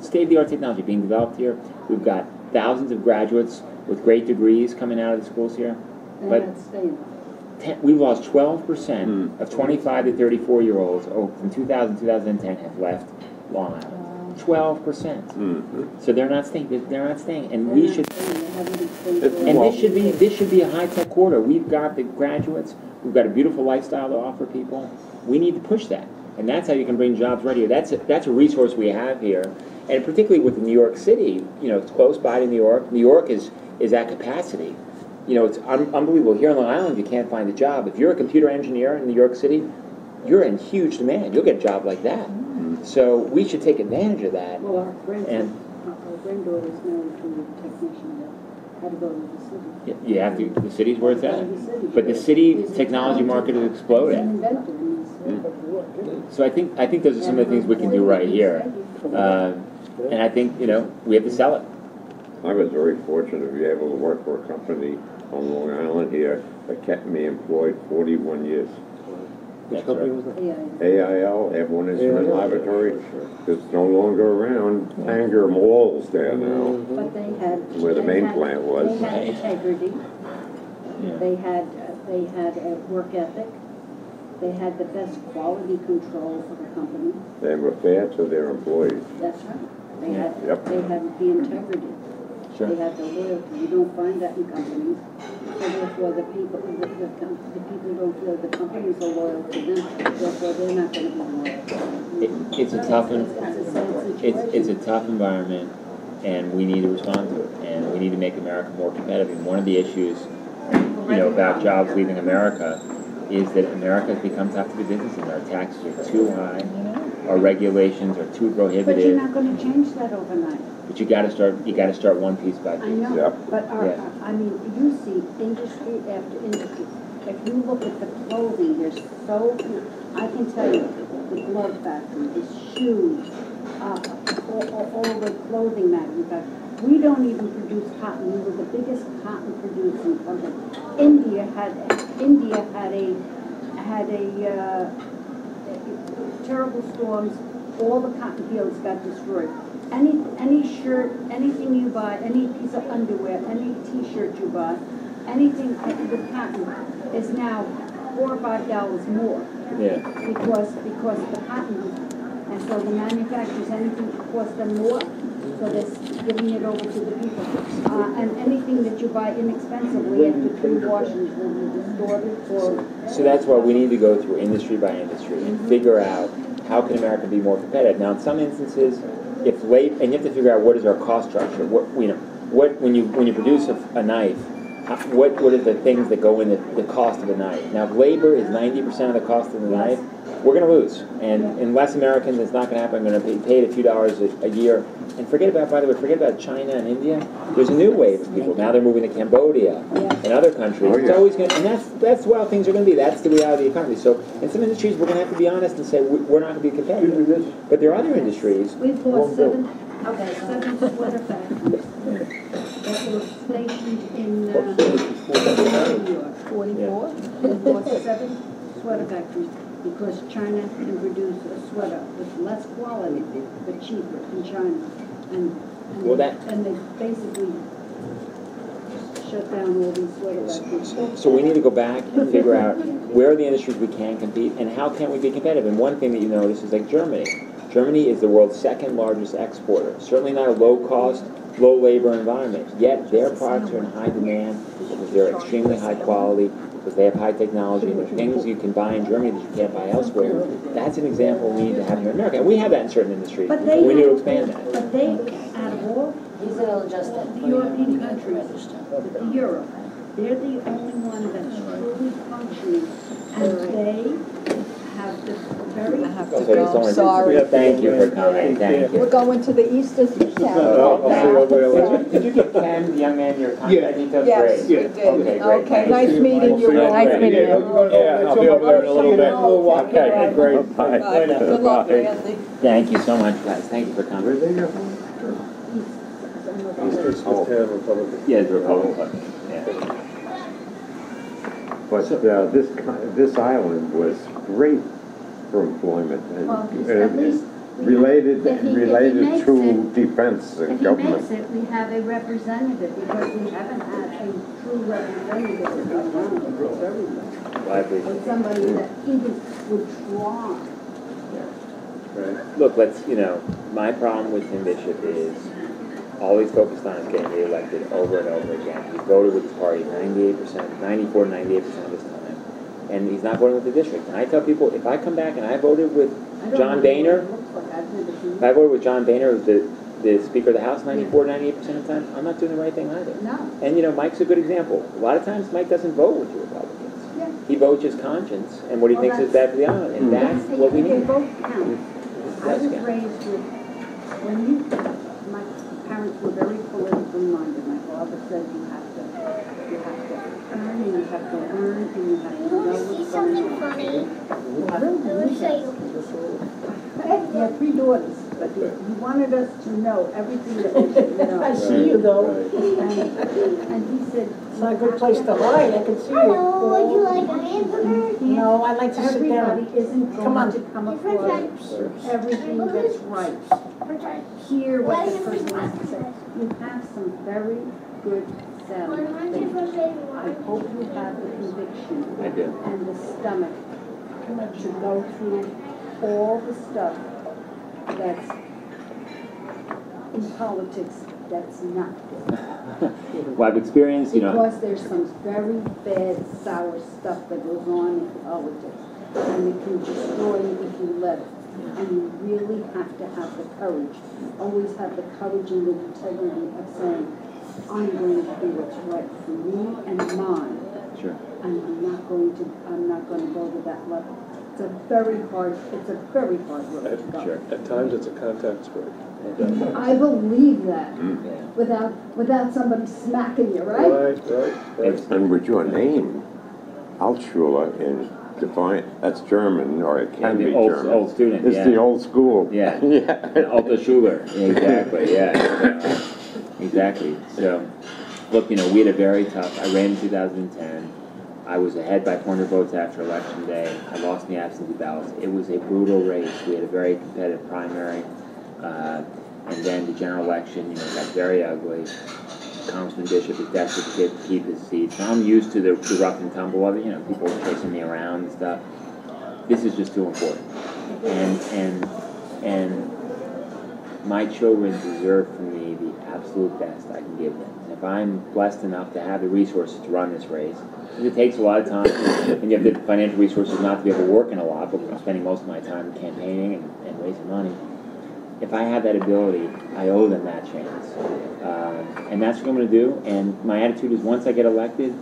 state-of-the-art technology being developed here. We've got thousands of graduates with great degrees coming out of the schools here. But we've lost 12% of 25 to 34-year-olds from 2000 to 2010 have left Long Island. 12%. So they're not staying. They're not staying, and we should. And this should be a high-tech quarter. We've got the graduates. We've got a beautiful lifestyle to offer people. We need to push that, and that's how you can bring jobs right here. That's a resource we have here, and particularly with New York City. You know, it's close by to New York. New York is at capacity. You know, it's unbelievable. Here on Long Island, you can't find a job. If you're a computer engineer in New York City, you're in huge demand. You'll get a job like that. So we should take advantage of that. Well, our granddaughter's married to a technician that had to go to the city. You have to. The city's where it's at. But the city technology market has exploded. So I think those are some of the things we can do right here. And I think, we have to sell it. I was very fortunate to be able to work for a company on Long Island here that kept me employed 41 years. Which company was that? AIL, Airborne Instrument Laboratory. It's no longer around. Hanger Malls there now. But they had where the main plant was. They had integrity. They had a work ethic. They had the best quality control for the company. They were fair to their employees. That's right. They had the integrity. Sure. They had the loyalty. You don't find that in companies. So therefore, the people don't feel the companies are loyal to them. Therefore, they're not going to be loyal. It's a tough environment, and we need to respond to it. And we need to make America more competitive. And one of the issues, about jobs leaving America, is that America has become tough to do business in. Our taxes are too high. Our regulations are too prohibitive. But you're not going to change that overnight. But you got to start one piece by piece. I know, Yep. but you see industry after industry. If you look at the clothing, there's I can tell you, the glove factory, the shoes, all the clothing manufacturers. We don't even produce cotton. We were the biggest cotton producing company. India had terrible storms. All the cotton fields got destroyed. Any shirt, anything you buy, any piece of underwear, any T-shirt you buy, anything with cotton is now $4 or $5 more. Yeah. Because the cotton, and so the manufacturers, anything costs them more, so they're giving it over to the people. And anything that you buy inexpensively after 3 washings will be distorted. So that's why we need to go through industry by industry and figure out how can America be more competitive. Now, in some instances, and you have to figure out what is our cost structure. When you produce a knife, what are the things that go in the cost of a knife? Now, if labor is 90% of the cost of the knife, we're going to lose. And unless Americans, it's not going to happen. I'm going to be paid a few dollars a year. And forget about China and India. There's a new wave of people. Now they're moving to Cambodia and other countries. Oh, yeah. It's always going to, and that's how things are going to be. That's the reality of the economy. So in some industries, we're going to have to be honest and say we're not going to be competitive. But there are other industries. We've lost seven sweater factories that were stationed in New York. 44? We've lost 7 sweater factories because China can produce a sweater with less quality but cheaper in China. And they basically shut down all these sweater factories. So we need to go back and figure out where are the industries we can compete and how can we be competitive. And one thing that you notice is like Germany. Germany is the world's 2nd largest exporter. Certainly not a low-cost low labor environment, yet their products are in high demand because they're extremely high quality, because they have high technology, and the things you can buy in Germany that you can't buy elsewhere. That's an example we need to have in America. And we have that in certain industries. But they We need to have- expand that. But they, out of all the European countries, Europe, they're the only one that's truly functioning, and they have the very. I have to Okay, go, sorry. sorry. Thank you for coming, thank you. We're going to the Easter town. I'll see you later. Did you give Ken, the young man, your contact details? Yes, Great. we did. Okay, great. Okay, Thanks. nice meeting you. Nice meeting you. Yeah, I'll be over there in a little bit. Okay, great. Bye. Good luck, Bye. Andy. Thank you so much, guys. Thank you for coming. Where'd they go? Eastern Smith Town Republican. Yeah, the Republican Club. Yeah. But this island was great for employment Well, and at least related if he to makes it- defense and If he government. makes it, we have a representative, because we haven't had a true representative around for very long. Well, I appreciate Or it. somebody that even would try. Right. Look, my problem with Tim Bishop is all he's focused on is getting reelected over and over again. He voted with his party 98%, 94 to 98% of his time. And he's not voting with the district. And I tell people, if I come back and I voted with I don't John know Boehner, what it looks like. I've never seen if I voted with John Boehner, who's the Speaker of the House 94 to 98% of the time, I'm not doing the right thing either. No. And Mike's a good example. A lot of times Mike doesn't vote with the Republicans. Yeah. He votes his conscience and what he Well, thinks is bad for the island. And that's They- what we They need. both count. I was Yes, raised with, my parents were very politically minded. My father said you have to earn, and you have to learn, and you have to know what's going on. He had 3 daughters, but he wanted us to know everything that we should know. I see you though. And he said. It's not a good place to hide, I can see you. Hello, would you like a hamburger? No, I like to sit down. Everybody isn't Come on. going to come across everything that's right. Hear what the person has to say. You have some very good sound things. I hope you have the conviction I do. and the stomach to go through all the stuff that's in politics that's not good. Well, I've experienced, Because there's some very bad, sour stuff that goes on in politics, and it can destroy you if you let it. And you really have to have the courage, always have the courage and the integrity of saying, I'm going to do what's right for me and mine. Sure. And I'm not going to go to that level. It's a very hard road to go. Sure. At times, it's a contact sport. I believe that, Yeah. without somebody smacking you, right? Right. And with your name, Altschuler in Defiant, that's German, or it can be old, German. old student, It's yeah. the old school. Yeah. Yeah. Altschuler. Exactly. Yeah. Exactly. So, look, we had a very tough. I ran in 2010. I was ahead by 400 votes after Election Day. I lost in the absentee ballots. It was a brutal race. We had a very competitive primary, and then the general election, got very ugly. Congressman Bishop is desperate to keep his seat. So I'm used to the rough and tumble of it. People chasing me around and stuff. This is just too important. And my children deserve from me the absolute best I can give them. And if I'm blessed enough to have the resources to run this race, and it takes a lot of time, and you have the financial resources not to be able to work in a lot, but I'm spending most of my time campaigning and raising money. If I have that ability, I owe them that chance. And that's what I'm going to do. And my attitude is once I get elected,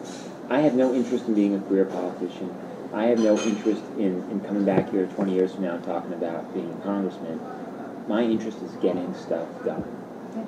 I have no interest in being a career politician. I have no interest in coming back here 20 years from now and talking about being a congressman. My interest is getting stuff done.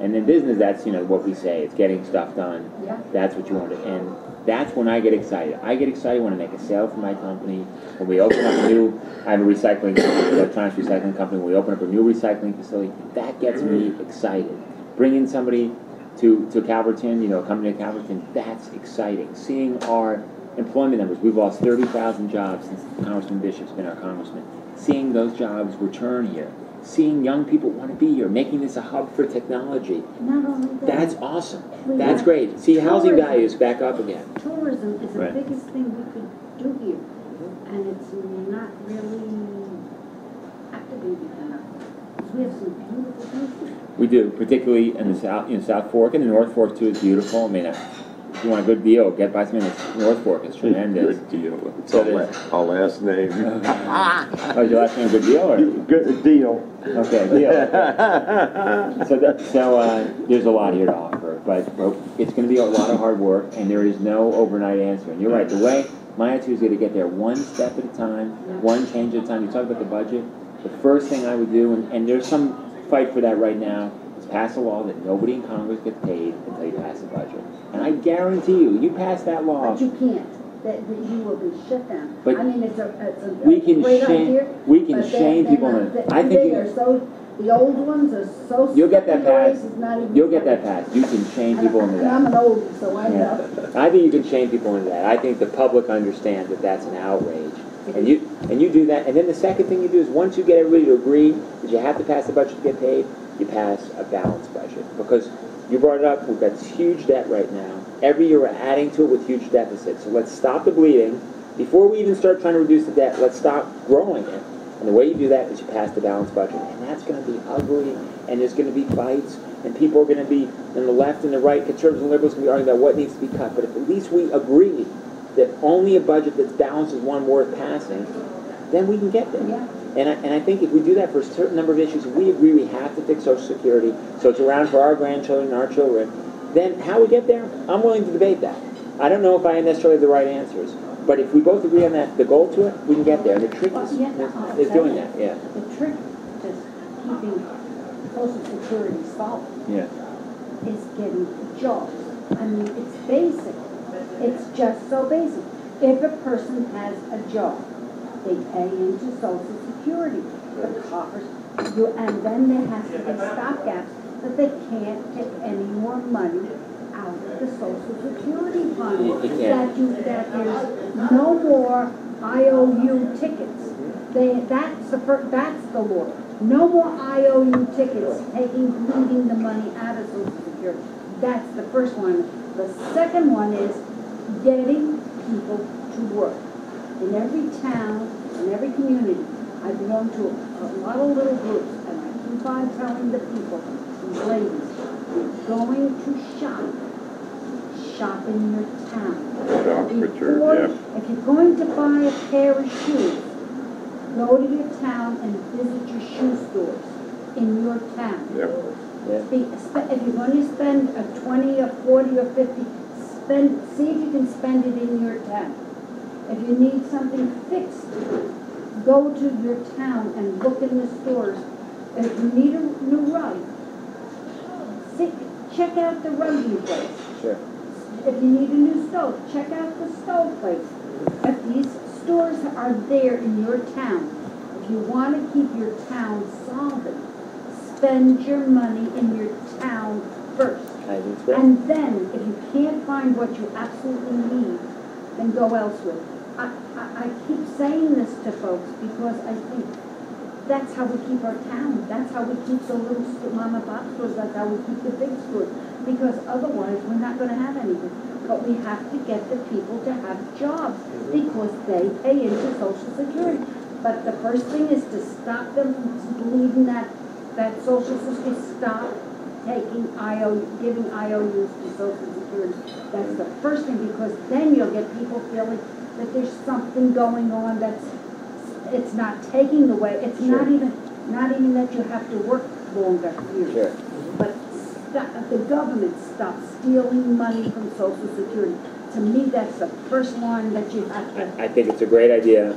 And in business, that's, what we say. It's getting stuff done. Yeah. That's what you want to do. And that's when I get excited. I get excited when I make a sale for my company. When we open up I have a recycling company, electronics recycling company. When we open up a new recycling facility, that gets me excited. Bringing somebody to Calverton, a company to Calverton, that's exciting. Seeing our employment numbers, we've lost 30,000 jobs since Congressman Bishop's been our congressman. Seeing those jobs return here. Seeing young people want to be here, making this a hub for technology. Not only that. That's awesome. We That's have great. See housing tourism. values back up again. Tourism is the Right. biggest thing we could do here, and it's not really activated enough. We have some beautiful places. We do, particularly in the South Fork, and the North Fork too is beautiful. I mean, if you want a good deal, buy something in the North Fork. It's tremendous. Good deal. It's So our last name. Oh, is your last name a good deal? Or? Good deal. Okay, deal. So there's a lot here to offer, but it's going to be a lot of hard work, and there is no overnight answer. And you're right, the way my attitude is going to get there one step at a time, one change at a time. You talk about the budget. The first thing I would do, and there's some fight for that right now, is pass a law that nobody in Congress gets paid until you pass a budget. And I guarantee you pass that law. But you can't. That you will be shut down. But I mean, it's a we can great shame idea. we can but shame people. I think they are so. The old ones are so. You'll get that pass. passed. You'll get that passed. You can shame people into that. I'm an oldie, so I know. I think you can shame people into that. I think the public understands that that's an outrage. And you do that. And then the second thing you do is once you get everybody to agree that you have to pass a budget to get paid, you pass a balanced budget. Because you brought it up, we've got huge debt right now. Every year we're adding to it with huge deficits. So let's stop the bleeding. Before we even start trying to reduce the debt, let's stop growing it. And the way you do that is you pass the balanced budget. And that's going to be ugly, and there's going to be fights, and people are going to be on the left and the right, conservatives and liberals, going to be arguing about what needs to be cut. But if at least we agree that only a budget that's balanced is one worth passing, then we can get there. Yeah. And I think if we do that for a certain number of issues, we agree we have to fix Social Security, so it's around for our grandchildren and our children, then how we get there, I'm willing to debate that. I don't know if I necessarily have the right answers, but if we both agree on that, the goal to it, we can get there. And the trick is doing that, yeah. The trick to keeping Social Security solid is getting jobs. I mean, it's basic. It's just so basic. If a person has a job, they pay into Social Security, the coffers, and then there has to be stopgaps that they can't take any more money out of the Social Security fund. That is no more IOU tickets. That's the law. No more IOU tickets leaving the money out of Social Security. That's the first one. The second one is getting people to work. In every town, in every community, I belong to a lot of little groups, and I keep on telling the people, these ladies, you're going to shop in your town. If you're going to buy a pair of shoes, go to your town and visit your shoe stores in your town. If you're going to spend a 20 or 40 or 50, see if you can spend it in your town. If you need something fixed, go to your town and look in the stores. If you need a new rug, check out the rugging place. Sure. If you need a new stove, check out the stove place. If these stores are there in your town, if you want to keep your town solvent, spend your money in your town first. And then, if you can't find what you absolutely need, then go elsewhere. I keep saying this to folks because I think that's how we keep our town. That's how we keep the little mom and pop stores. That's how we keep the big stores. Because otherwise, we're not going to have anything. But we have to get the people to have jobs because they pay into Social Security. But the first thing is to stop them from believing that Social Security, stop giving IOUs to Social Security. That's the first thing, because then you'll get people feeling that there's something going on it's not taking away. It's not even that you have to work longer here. But the government stops stealing money from Social Security. To me, that's the first line that you have to. I think it's a great idea.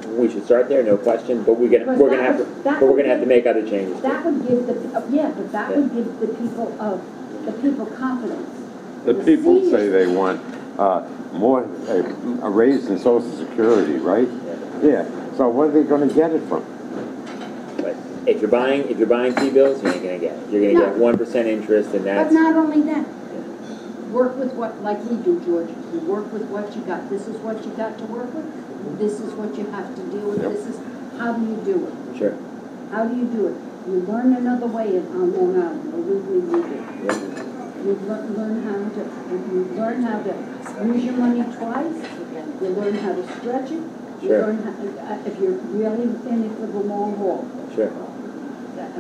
We should start there, no question. But we're gonna have to make other changes. That would give would give the people confidence. The people say they want more a raise in Social Security, right? Yeah. So where are they going to get it from? But if you're buying T-bills, you ain't gonna get it. You're gonna get 1% interest, and that's. But not only that. Work with what, like we do, George. You work with what you got. This is what you got to work with. This is what you have to deal with. This is how do you do it? Sure. How do you do it? You learn another way on Long Island. Believe me, we do. You learn how to use your money twice. You learn how to stretch it. You Sure. don't have, if you're really in it for the long haul. Sure.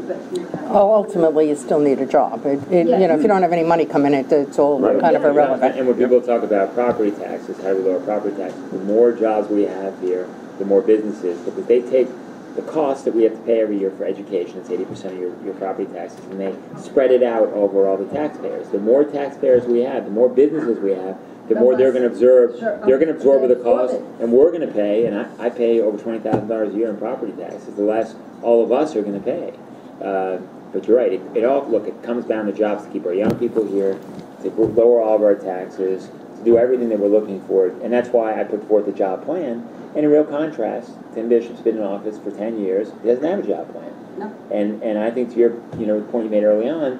But you have. Oh, ultimately, you still need a job. You know, if you don't have any money coming in, it's all kind of irrelevant. And when people talk about property taxes, how do we lower property taxes? The more jobs we have here, the more businesses, because they take the cost that we have to pay every year for education, it's 80% of your property taxes, and they spread it out over all the taxpayers. The more taxpayers we have, the more businesses we have, the more they're going to absorb. They're going to absorb the cost, and we're going to pay. And I pay over $20,000 a year in property taxes. The less all of us are going to pay. But you're right. It all it comes down to jobs to keep our young people here, to lower all of our taxes, to do everything that we're looking for, and that's why I put forth a job plan. And in real contrast, Tim Bishop's been in office for 10 years. He doesn't have a job plan. No. And I think to your point you made early on,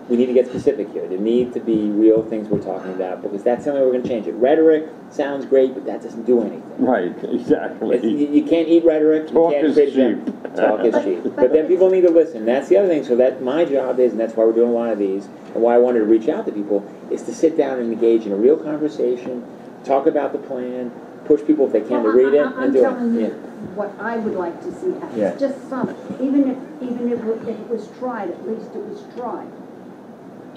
we need to get specific here. There need to be real things we're talking about, because that's the only way we're going to change it. Rhetoric sounds great, but that doesn't do anything. Right, exactly. You can't eat rhetoric. Talk you can't is create cheap. Talk is cheap. But then people need to listen. That's the other thing. So that my job is, and that's why we're doing a lot of these, and why I wanted to reach out to people, is to sit down and engage in a real conversation, talk about the plan, push people if they can to read it, and do it. I'm telling you what I would like to see happen. Yeah. Just some, even if it was tried, at least it was tried.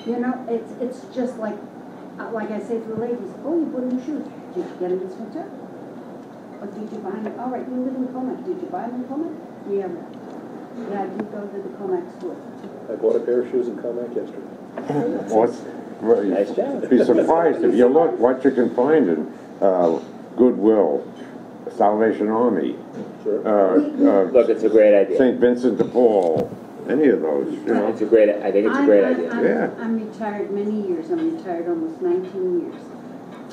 You know, it's just like I say to the ladies, oh, you put in your shoes. Did you get them this winter? Or did you buy them? All right, you live in Comac. Did you buy them in Comac? Yeah, I did go to the Comac store. I bought a pair of shoes in Comac yesterday. Nice job. Be surprised if you look what you can find in Goodwill, Salvation Army, Look, it's a great idea. St. Vincent de Paul, any of those, you know. I think it's a great idea. Yeah. I'm retired many years. I'm retired almost 19 years.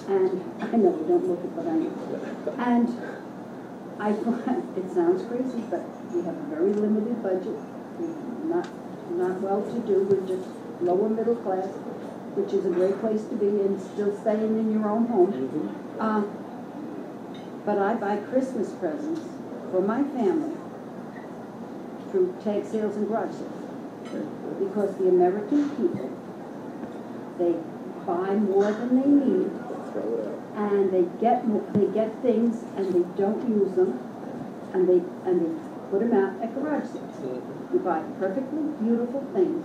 And I know we don't look it, but I know. And I find, it sounds crazy, but we have a very limited budget. We're not well-to-do. We're just lower middle class, which is a great place to be, and still staying in your own home. But I buy Christmas presents for my family through tag sales and garage sales. Because the American people, they buy more than they need, and they get things and they don't use them, and they put them out at garage sales. You buy perfectly beautiful things,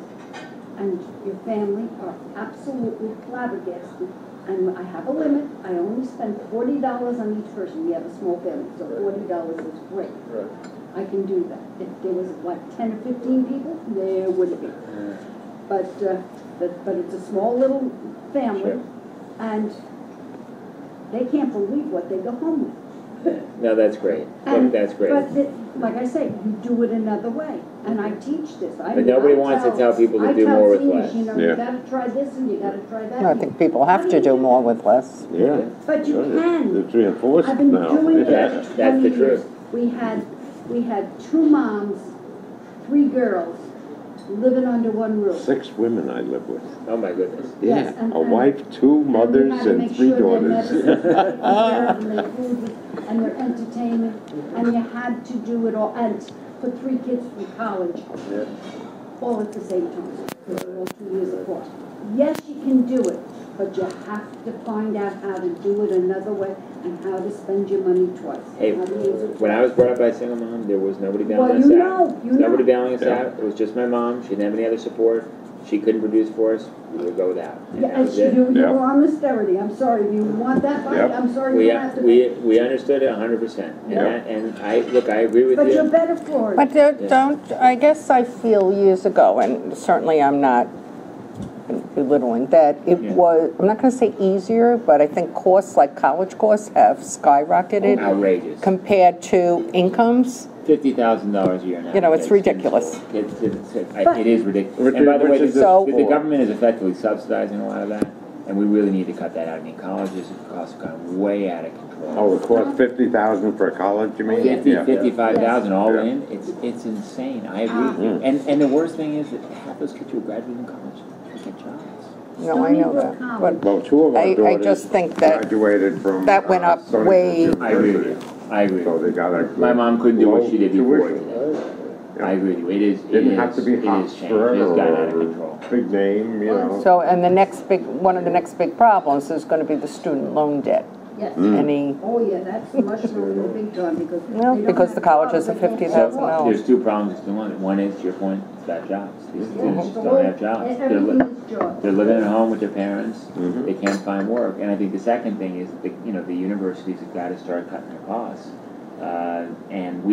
and your family are absolutely flabbergasted. And I have a limit. I only spend $40 on each person. We have a small family, so $40 is great. Right. I can do that. If there was like 10 or 15 people, there would be. But it's a small little family, and they can't believe what they go home with. No, that's great. And, That's great. But like I say, you do it another way, and I teach this. But nobody wants to tell people to do more with less. You know, Yeah. you gotta try this and you gotta try that. I think people have to do more with less. Yeah. But you can. It's reinforced I've been now. doing Yeah. this for That's 20 the years. truth. We had 2 moms, 3 girls living under one roof. 6 women I live with. Oh my goodness. Yes, Yeah, and- a wife, 2 mothers, and 3 daughters. And their food and their entertainment, and you had to do it all, and put 3 kids through college, all at the same time, all 2 years apart. Yes, you can do it, but you have to find out how to do it another way and how to spend your money twice. Hey, How to use it when I twice. was brought up by a single mom, there was nobody bailing Well, us you out. know, you know. Nobody bailing us Yeah. out. It was just my mom. She didn't have any other support. She couldn't produce for us. We would go without. And Yeah, that and was it. you Yeah. were on austerity. I'm sorry, if you want that bite, Yep. I'm sorry you have to. We understood it 100%. Yeah. And I agree with But you. you're better for it. But I guess I feel years ago, and certainly I'm not belittling, that it was, I'm not going to say easier, but I think costs like college costs have skyrocketed Outrageous. compared to incomes. $50,000 a year now. You know, it's ridiculous. It is ridiculous. And by the way, the government is effectively subsidizing a lot of that, and we really need to cut that out. I mean, colleges costs have gone way out of control. Oh, it costs $50,000 for a college, you mean? 55,000 all Yeah. in. It's insane. I agree with you. And the worst thing is that half those kids who are graduating from college can't get jobs. No, I know that. But Well, 2 of our I daughters just think that graduated from that went up Stony Brook way- University. I agree with you. I agree. So they got a My mom couldn't do what low she did before tuition. today. I agree with you. It Didn't have to be is changed. Hofstra It's gotten out of or control. big name, you know. So, and one of the next big problems is going to be the student loan debt. Yes. Any, Oh, yeah, that's much more than the big time because. well, they don't because have the colleges jobs, are they can't So afford. $50,000. there's two problems to one. One is, to your point, it's about jobs. These students just the don't have jobs. And everything is jobs. They're living at home with their parents. Mhm. They can't find work. And I think the second thing is, the universities have got to start cutting their costs. And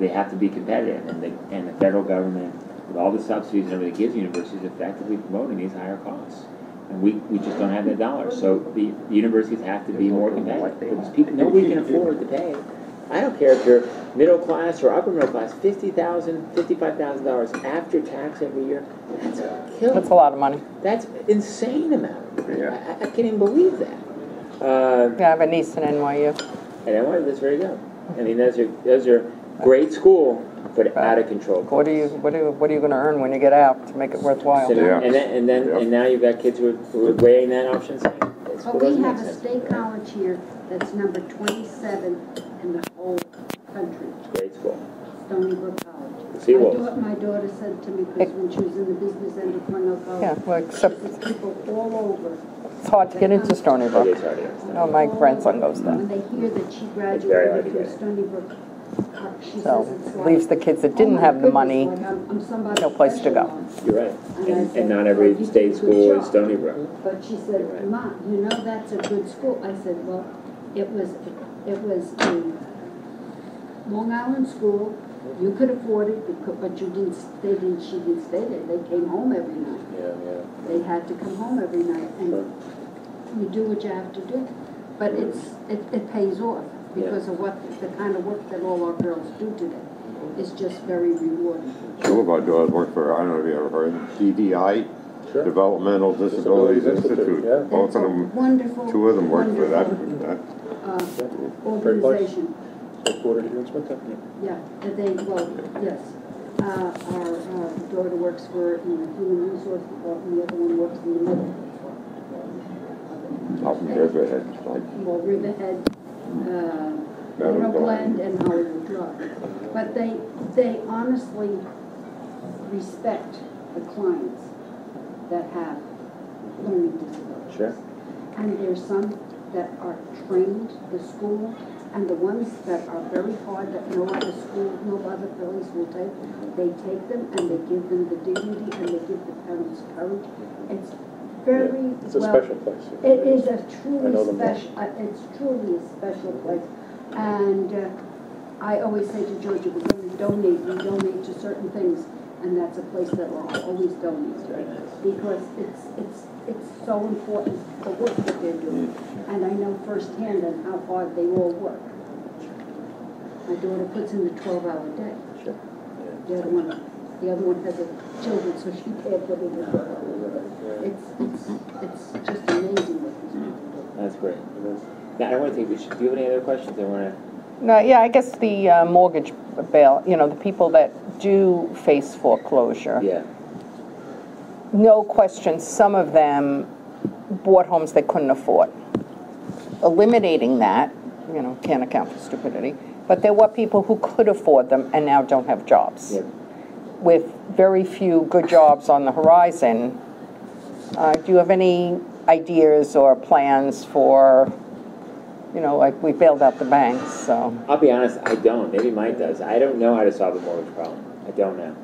they have to be competitive. And the federal government, with all the subsidies and everything, gives universities effectively promoting these higher costs. And we just don't have that dollar. So the universities have to be more competitive. Because nobody can afford to pay. I don't care if you're middle class or upper middle class, $50,000, $55,000 after tax every year. That's a killer. That's a lot of money. That's insane amount. Yeah. I can't even believe that. Yeah, I have a niece in NYU. And NY, that's very good. I mean, those are great school, but out of control. What are you going to earn when you get out to make it worthwhile? So now, Yeah. and now you've got kids who are weighing that option. Saying, this But school we doesn't have make a sense. state college here that's number 27 in the whole country, Great school. Stony Brook College. Seawolves. My daughter said to me, because when she was in the business end of Cornell College, Yeah, well, except there's people all over. it's hard to get into Stony It Brook. is hard to get. Oh, my grandson goes there. When they hear that she very hard to graduated get. from Stony Brook, she So, says it's like, leaves the kids that didn't "Oh my have the goodness, money, like I'm somebody no place to go. special now." You're right. And I said, And not every "Well, you state did a good school is job." Stony Brook. But she said, "Mom, you know that's a good school." I said, "Well, it was a Long Island school. You could afford it, but she didn't stay there. They came home every night. Yeah. They had to come home every night, and you do what you have to do. But it pays off because of the kind of work that all our girls do today. It's just very rewarding. Two of our daughters work for, I don't know if you ever heard, DDI, Sure. Developmental Disabilities Disabilities Institute. Institute, Both of That's a them, wonderful, two of them work for that. Great place. organization. Headquartered here in Smithtown. Yeah, yes. Our daughter works for Human Resource Department, the other one works in the middle. Up in Riverhead, like, Well, Riverhead, Meadow Glen, and Hollywood Drive. But they honestly respect the clients that have learning disabilities. Sure. And there's some that are trained, the school, and the ones that are very hard, that no other school, no other place will take, they take them and they give them the dignity and they give the parents courage. It's very It's a well. special place. It is a I truly know them well. special, it's truly a special place. And I always say to George, if we're going to donate, we donate to certain things, and that's a place that we'll always donate to. Because it's so important, the work that they're doing. And I know firsthand and how hard they all work. My daughter puts in the 12-hour day. Sure. The other one has children, so she can't put in the 12-hour day. It's just amazing what these people do. That's great. Now, I want to take. Do you have any other questions? I want to. No, yeah, I guess the mortgage bail, the people that do face foreclosure, Yeah. no question, some of them bought homes they couldn't afford. Eliminating that, can't account for stupidity, but there were people who could afford them and now don't have jobs. Yeah. With very few good jobs on the horizon, do you have any ideas or plans for, like we bailed out the banks, so. I'll be honest, I don't. Maybe Mike does. I don't know how to solve the mortgage problem. I don't know.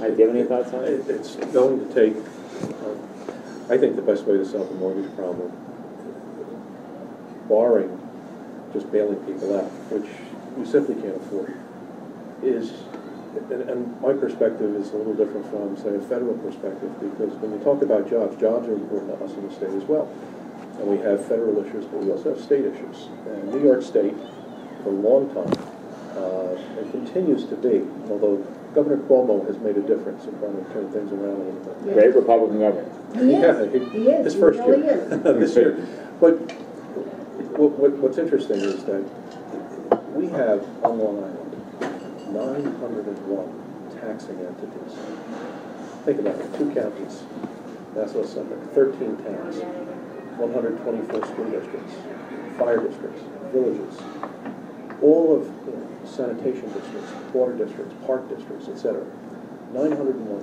Mike, do you have any thoughts on it? It's going to take, I think the best way to solve the mortgage problem, barring just bailing people out, which you simply can't afford, is, and my perspective is a little different from, say, a federal perspective, because when you talk about jobs are important to us in the state as well. And we have federal issues, but we also have state issues. And New York State, for a long time, and continues to be, although Governor Cuomo has made a difference in trying to turn things around a little bit. Great Republican governor. He is. His He first really year. is. This year. But what's interesting is that we have on Long Island 901 taxing entities. Think about it, 2 counties, Nassau Suffolk, 13 towns, 124 school districts, fire districts, villages, all of sanitation districts, water districts, park districts, etc. 901.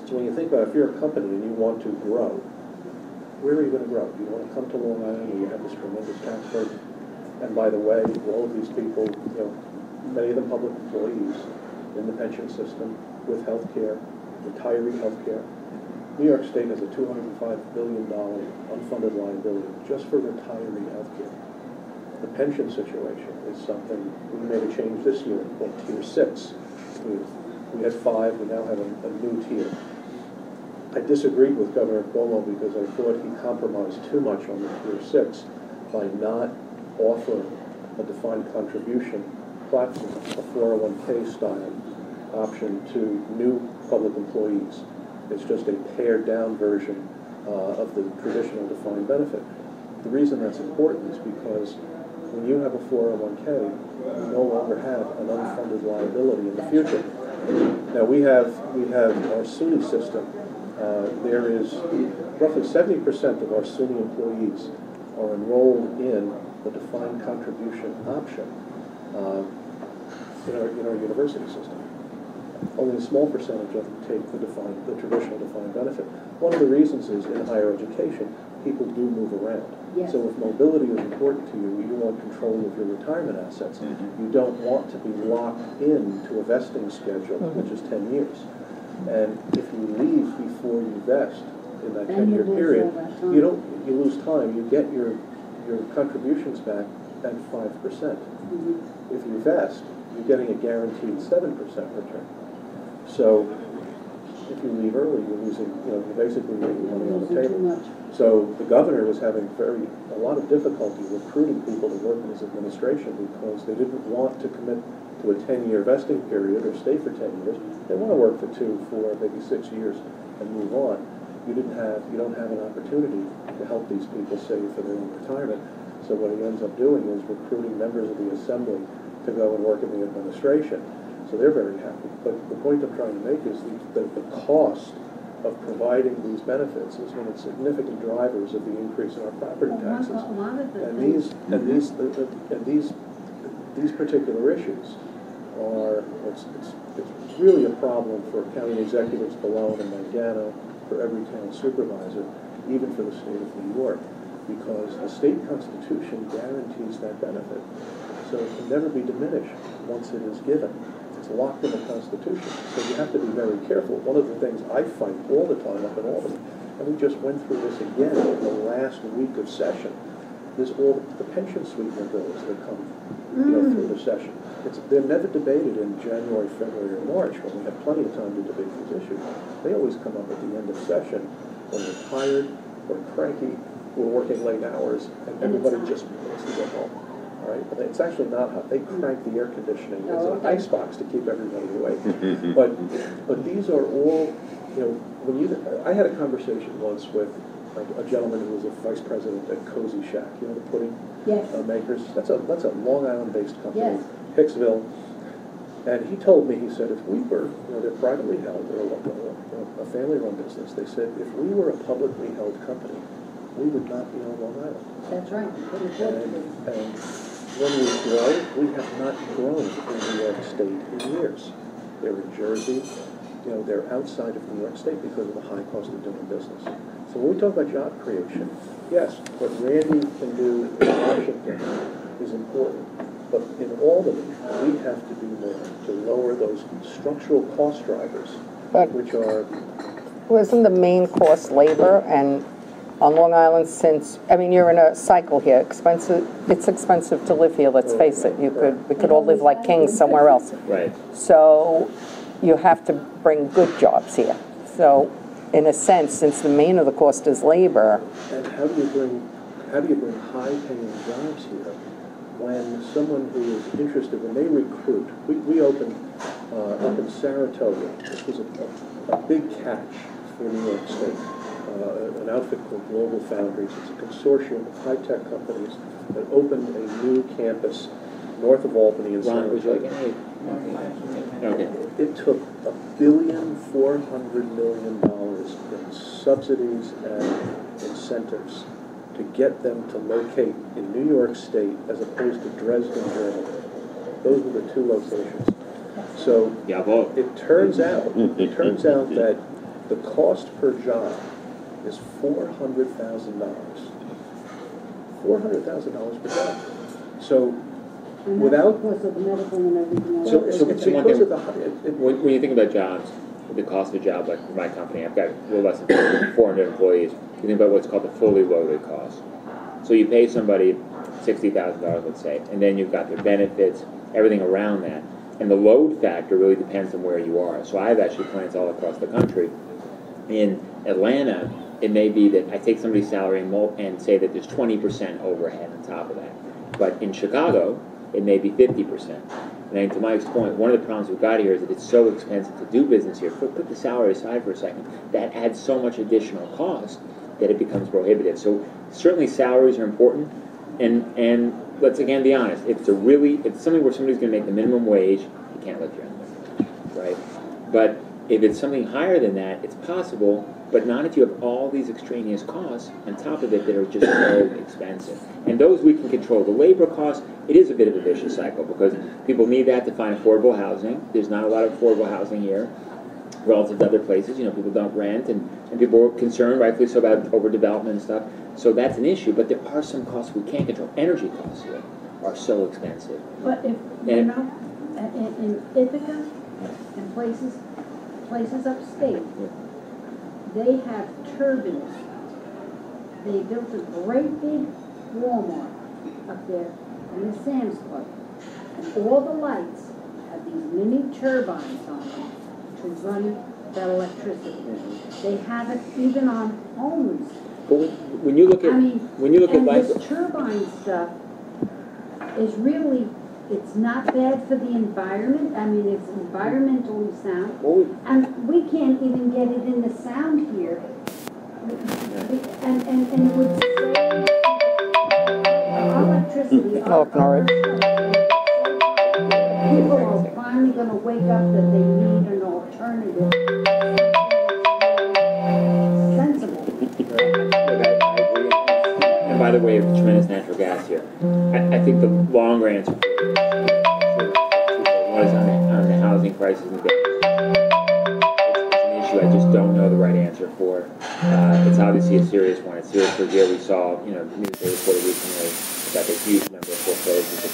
So when you think about it, if you're a company and you want to grow, where are you going to grow? Do you want to come to Long Island where you have this tremendous tax burden? And by the way, all of these people, many of them public employees in the pension system with health care, retiree health care. New York State has a $205 billion unfunded liability just for retiree health care. The pension situation is something, we made a change this year in Tier 6. We had 5, we now have a new tier. I disagreed with Governor Cuomo because I thought he compromised too much on the Tier 6 by not offering a defined contribution platform, a 401k style option to new public employees. It's just a pared down version of the traditional defined benefit. The reason that's important is because when you have a 401k, you no longer have an unfunded liability in the future. Now we have our SUNY system. There is roughly 70% of our SUNY employees are enrolled in the defined contribution option in our university system. Only a small percentage of them take the traditional defined benefit. One of the reasons is in higher education, people do move around. Yes. So if mobility is important to you, you want control of your retirement assets. You don't want to be locked into a vesting schedule, which is 10 years. And if you leave before you vest in that 10-year period, you lose time. You get your contributions back at 5%. If you vest, you're getting a guaranteed 7% return. So if you leave early, you're losing, you're basically leaving money on the table. So the governor was having a lot of difficulty recruiting people to work in his administration because they didn't want to commit to a 10-year vesting period or stay for 10 years. They want to work for 2, 4, maybe 6 years and move on. You don't have an opportunity to help these people save for their own retirement. So what he ends up doing is recruiting members of the assembly to go and work in the administration. So they're very happy. But the point I'm trying to make is the cost of providing these benefits is one of the significant drivers of the increase in our property taxes. These particular issues are, it's really a problem for county executives below in Mangano, for every town supervisor, even for the state of New York, because the state constitution guarantees that benefit. So it can never be diminished once it is given. It's locked in the Constitution. So you have to be very careful. One of the things I fight all the time up in Albany, and we just went through this again in the last week of session, is all the pension sweetener bills that come through the session. They're never debated in January, February, or March when we have plenty of time to debate these issues. They always come up at the end of session when we're tired, we're cranky, we're working late hours, and everybody just wants to go home. All right? But it's actually not hot. They crank the air conditioning. It's an icebox to keep everybody awake. But these are all, I had a conversation once with a gentleman who was a vice president at Cozy Shack, the pudding makers. That's a Long Island-based company, Hicksville. And he told me, he said, if we were, they're privately held, they're a family-run business. They said, if we were a publicly held company, we would not be on Long Island. That's right. And when we grow, we have not grown in New York State in years. They're in Jersey. They're outside of New York State because of the high cost of doing business. So when we talk about job creation, yes, what Randy can do in Washington is important. But in Albany, we have to do more to lower those structural cost drivers, which are... Wasn't the main cost labor? And on Long Island, you're in a cycle here. It's expensive to live here, let's face it. We could all live like kings somewhere else. Right. So you have to bring good jobs here. So in a sense, since the main of the cost is labor. And how do you bring high-paying jobs here when someone who is interested, when they recruit, we opened up in Saratoga. This was a big catch for New York State. An outfit called Global Foundries. It's a consortium of high-tech companies that opened a new campus north of Albany in Saratoga. It took $1.4 billion in subsidies and incentives to get them to locate in New York State as opposed to Dresden, Germany. Those were the 2 locations. So it turns out that the cost per job is $400,000. $400,000 per job. So And without, that's because of the medical and everything else. so it's one because thing- of the, When you think about jobs, the cost of a job, like for my company, I've got a little less than 400 employees. You think about what's called the fully loaded cost. So you pay somebody $60,000, let's say, and then you've got their benefits, everything around that. And the load factor really depends on where you are. So I have actually plants all across the country. In Atlanta, it may be that I take somebody's salary and say that there's 20% overhead on top of that. But in Chicago, it may be 50%. And to Mike's point, one of the problems we've got here is that it's so expensive to do business here. Put the salary aside for a second. That adds so much additional cost that it becomes prohibitive. So certainly salaries are important. And let's again be honest. If it's something where somebody's going to make the minimum wage, you can't live here on the minimum wage, right? But if it's something higher than that, it's possible, but not if you have all these extraneous costs on top of it that are just so expensive. And those we can control. The labor costs, it is a bit of a vicious cycle because people need that to find affordable housing. There's not a lot of affordable housing here relative to other places. People don't rent, and people are concerned, rightfully so, about overdevelopment and stuff. So that's an issue, but there are some costs we can't control. Energy costs here are so expensive. But if, in Ithaca and places upstate, they have turbines. They built a great big Walmart up there and the Sam's Club. And all the lights have these mini turbines on them to run that electricity. They have it even on homes. But when you look at life, this turbine stuff is really, it's not bad for the environment. I mean, it's environmentally sound. And we can't even get it in the sound here. And it would save electricity. I'll ignore it. People are finally going to wake up that they need an alternative. Sensible. and by the way, we have tremendous natural gas here. I think the longer answer was on the housing prices and it's an issue I just don't know the right answer for. It's obviously a serious one. It's serious for here. We saw, the news they reported recently about the huge number of foreclosures,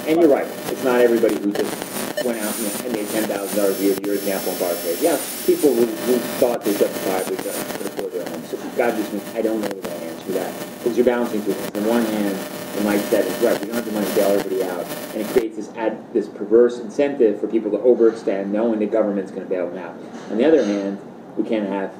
and you're right. It's not everybody who just went out and made $10,000 a year. Your example in Barclays. Yeah, people who thought they justifiably could afford their homes. So God just means I don't know the right answer to that. Because you're balancing two things. On one hand, and Mike said it's right, we don't have the money to bail everybody out. And it creates this perverse incentive for people to overextend knowing the government's going to bail them out. On the other hand, we can't have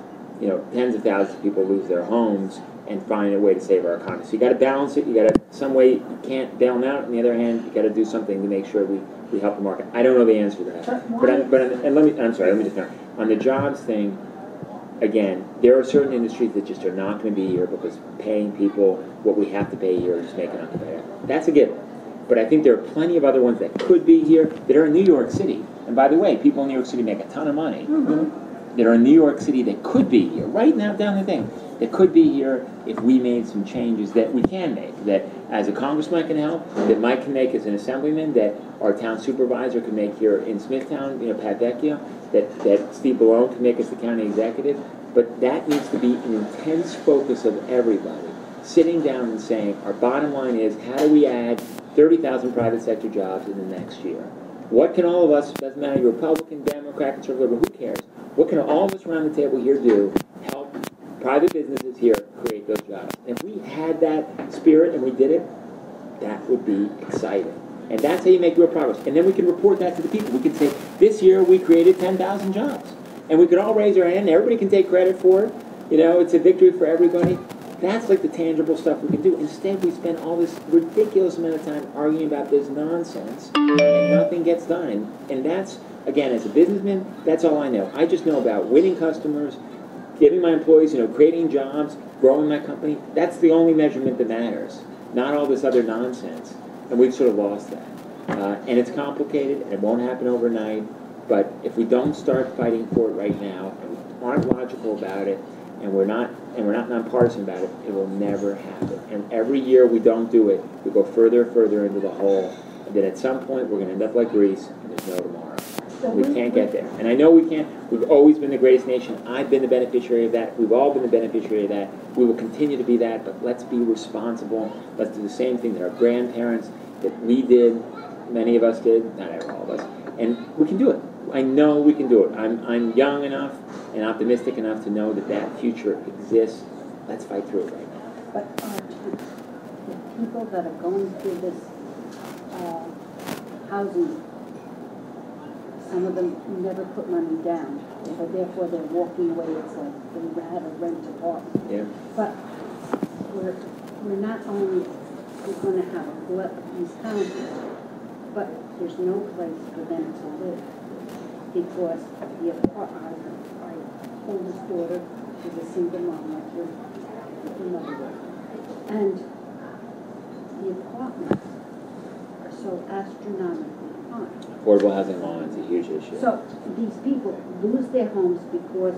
tens of thousands of people lose their homes and find a way to save our economy. So you got to balance it. You got to some way you can't bail them out. On the other hand, you got to do something to make sure we help the market. I don't know the answer to that. I'm sorry. Let me just know. On the jobs thing, again, there are certain industries that just are not going to be here because paying people what we have to pay here is making it unfair. That's a given. But I think there are plenty of other ones that could be here that are in New York City. And by the way, people in New York City make a ton of money. That are in New York City that could be here, right now down the thing, that could be here if we made some changes that we can make, that as a congressman can help, that Mike can make as an assemblyman, that our town supervisor can make here in Smithtown, Pat Vecchio, that Steve Ballone can make as the county executive. But that needs to be an intense focus of everybody, sitting down and saying, our bottom line is, how do we add 30,000 private sector jobs in the next year? What can all of us, doesn't matter, you're Republican, Democrat, Conservative, who cares? What can all of us around the table here do to help private businesses here create those jobs? And if we had that spirit and we did it, that would be exciting. And that's how you make real progress. And then we can report that to the people. We can say, this year we created 10,000 jobs. And we can all raise our hand. Everybody can take credit for it. It's a victory for everybody. That's like the tangible stuff we can do. Instead, we spend all this ridiculous amount of time arguing about this nonsense, and nothing gets done. And that's, again, as a businessman, that's all I know. I just know about winning customers, giving my employees, creating jobs, growing my company. That's the only measurement that matters, not all this other nonsense. And we've sort of lost that. And it's complicated, and it won't happen overnight. But if we don't start fighting for it right now, and we aren't logical about it, and we're not nonpartisan about it, it will never happen. And every year we don't do it, we go further and further into the hole, and then at some point we're going to end up like Greece, and there's no tomorrow. We can't get there. And I know we can't. We've always been the greatest nation. I've been the beneficiary of that. We've all been the beneficiary of that. We will continue to be that, but let's be responsible. Let's do the same thing that our grandparents, that we did, many of us did, not all of us, and we can do it. I know we can do it. I'm young enough and optimistic enough to know that that future exists. Let's fight through it right now. But the people that are going through this housing, some of them never put money down, so therefore they're walking away. It's like they had a rent apartment. Yeah. But we're not only going to have these houses, but there's no place for them to live because our oldest daughter is a single mom, like your mother was, and the apartments are so astronomically high. Affordable housing law is a huge issue. So these people lose their homes because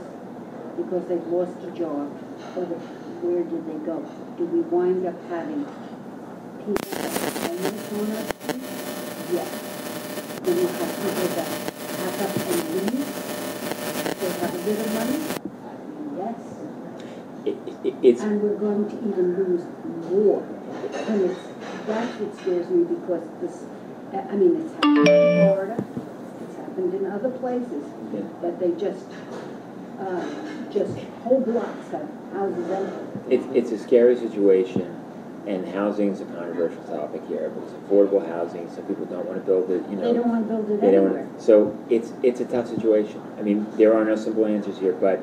they've lost a job. Or where did they go? Do we wind up having people that are homeless on our street? Yes. Do we have people that pack up and leave? They have a bit of money? Yes. And we're going to even lose more. And that's what scares me because this, I mean, it's happened in Florida, it's happened in other places, that they just whole blocks have houses empty. It's a scary situation, and housing is a controversial topic here, because affordable housing, some people don't want to build it, you know. They don't want to build it They don't anywhere. want, so it's a tough situation. I mean, there are no simple answers here, but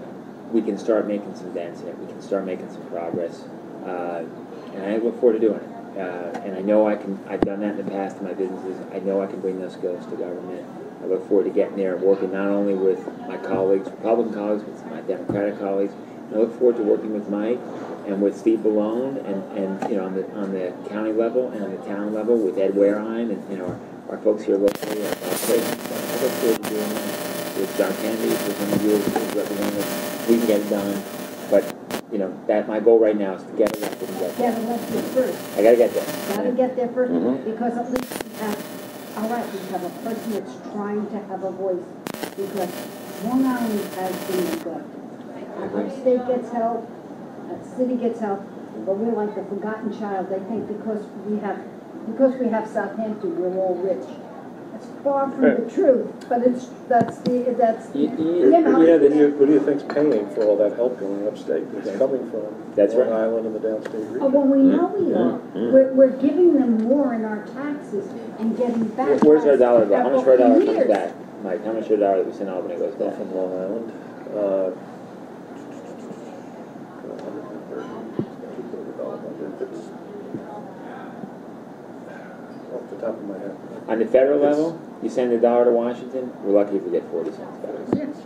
we can start making some dents in it. We can start making some progress, and I look forward to doing it. And I know I've done that in the past in my businesses. I know I can bring those skills to government. I look forward to getting there and working not only with my colleagues, Republican colleagues, but my Democratic colleagues. And I look forward to working with Mike and with Steve Ballone and you know, on the county level and on the town level with Ed Wareheim and, you know, our folks here locally. I look forward to doing that with John Kennedy, with some of you as representatives. We can get it done. But, you know, that my goal right now is to get elected and get there. Get elected first. I gotta get there. Gotta get there first, because at least we have, all right, we have a person that's trying to have a voice, because Long Island has been neglected. Our state gets help, our city gets help, but we're like the forgotten child. They think because we have Southampton, we're all rich. It's far from the truth, but that's Who do you think's paying for all that help going upstate? It's coming from Long Island and the downstate region. Oh, well, we know we are. We're giving them more in our taxes and getting back. Where's our dollar go? How much of our dollar comes back? Mike, how much of our dollar that we send Albany goes back? From Long Island. Off the top of my head. On the federal level, you send $1 to Washington, we're lucky if we get 40 cents back. Yes.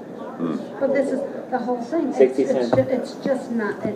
But this is the whole thing. 60 cents. It's just not fair.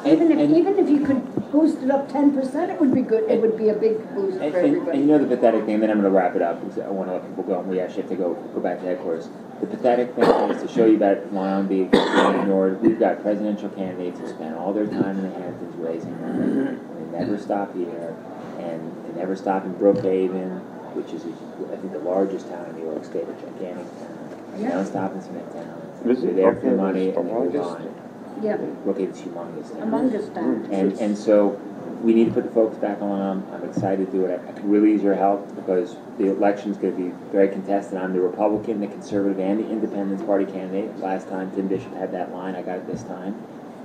Even if you could boost it up 10%, it would be good. It would be a big boost for everybody. And you know the pathetic thing, and then I'm going to wrap it up because I want to let people go, and we actually have to go back to headquarters. The pathetic thing is to show you about Long Island being ignored. We've got presidential candidates who spend all their time in the Hamptons raising money, and they never stop here, and they never stop in Brookhaven, which is, I think, the largest town in New York State, a gigantic town. They don't stop in Smithtown. They're there for money, and they move on. Yeah. Brookhaven's humongous town. Humongous town. And so we need to put the folks back on. I'm excited to do it. I could really use your help because the election's going to be very contested. I'm the Republican, the Conservative, and the Independence Party candidate. Last time Tim Bishop had that line, I got it this time.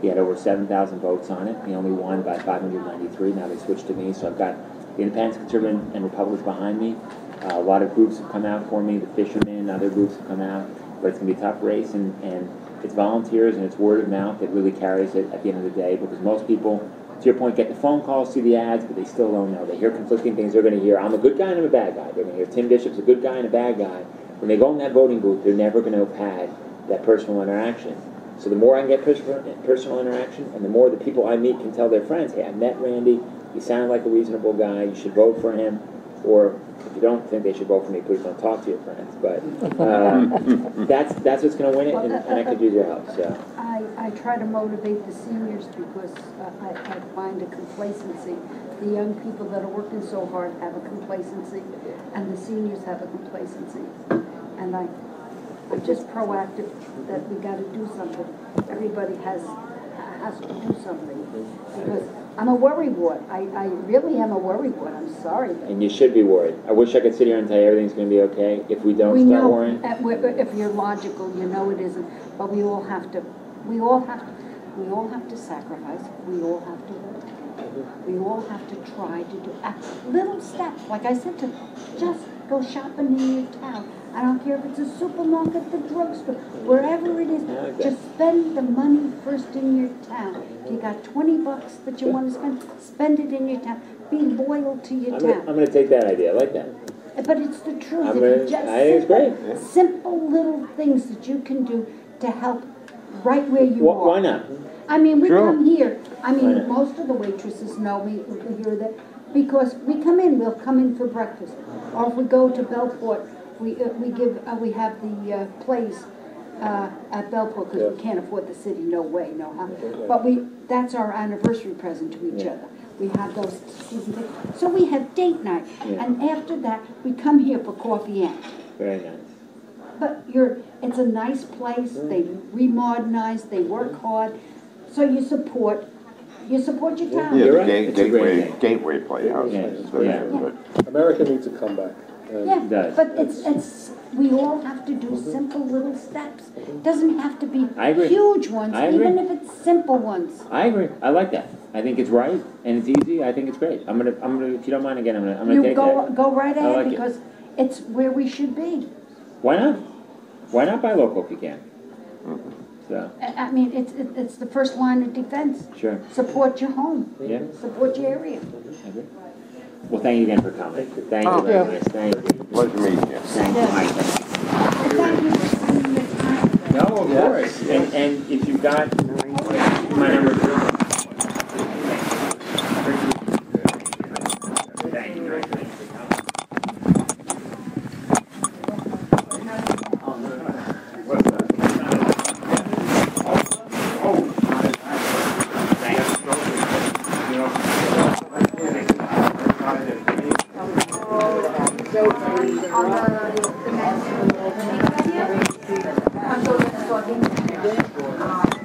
He had over 7,000 votes on it. He only won by 593. Now they switched to me, so I've got the Independents, Conservative, and Republicans behind me. A lot of groups have come out for me. The Fishermen, other groups have come out. But it's going to be a tough race, and it's volunteers and it's word of mouth that really carries it at the end of the day, because most people, to your point, get the phone calls, see the ads, but they still don't know. They hear conflicting things. They're going to hear, I'm a good guy and I'm a bad guy. They're going to hear Tim Bishop's a good guy and a bad guy. When they go in that voting booth, they're never going to have had that personal interaction. So the more I can get personal interaction, and the more the people I meet can tell their friends, hey, I met Randy, he sounded like a reasonable guy, you should vote for him. Or if you don't think they should vote for me, please don't talk to your friends. But that's what's going to win it, and I could use your help. So I try to motivate the seniors because I find a complacency. The young people that are working so hard have a complacency, and the seniors have a complacency. And I'm just proactive that we gotta do something. Everybody has to do something. Because I'm a worrywart. I really am a worrywart. I'm sorry. But And you should be worried. I wish I could sit here and tell you everything's going to be okay. If we don't we start know, worrying, if you're logical, you know it isn't. But we all have to sacrifice. We all have to work. We all have to try to do little steps. Like I said to them, just go shopping in your town. I don't care if it's a supermarket, the drugstore, wherever it is. Just spend the money first in your town. If you got $20 that you want to spend it in your town. Be loyal to your town. I'm going to take that idea. I like that. But it's the truth. I If think it's great. Simple little things that you can do to help right where you are. Why not? I mean, we come here. I Why mean, not? most of the waitresses know me here that because we come in. We'll come in for breakfast, or if we go to Bellport, we have the plays at Bellport because we can't afford the city. No way, no how. But that's our anniversary present to each other. We have those season tickets. So we have date night, and after that we come here for coffee and. Very nice. But it's a nice place. They remodernize. They work hard. So you support your town. Yeah, You're the right. It's a great Gateway Playhouse. America needs a comeback. Yeah, does. but it's we all have to do simple little steps. It doesn't have to be I agree. huge ones, I agree. even if it's simple ones. I agree. I like that. I think it's right and it's easy. I think it's great. I'm gonna. If you don't mind, again, I'm gonna You take that. go right I ahead like it. because it's where we should be. Why not? Why not buy local if you can? So I mean, it's the first line of defense. sure. Support your home. Yeah. Support your area. I agree. Well, thank you again for coming. Thank you very much. Thank you. Pleasure meeting you. Thank you, Mike. And thank you for spending your time. No, of course. And if you've got my number. Thank you very much. I'm going to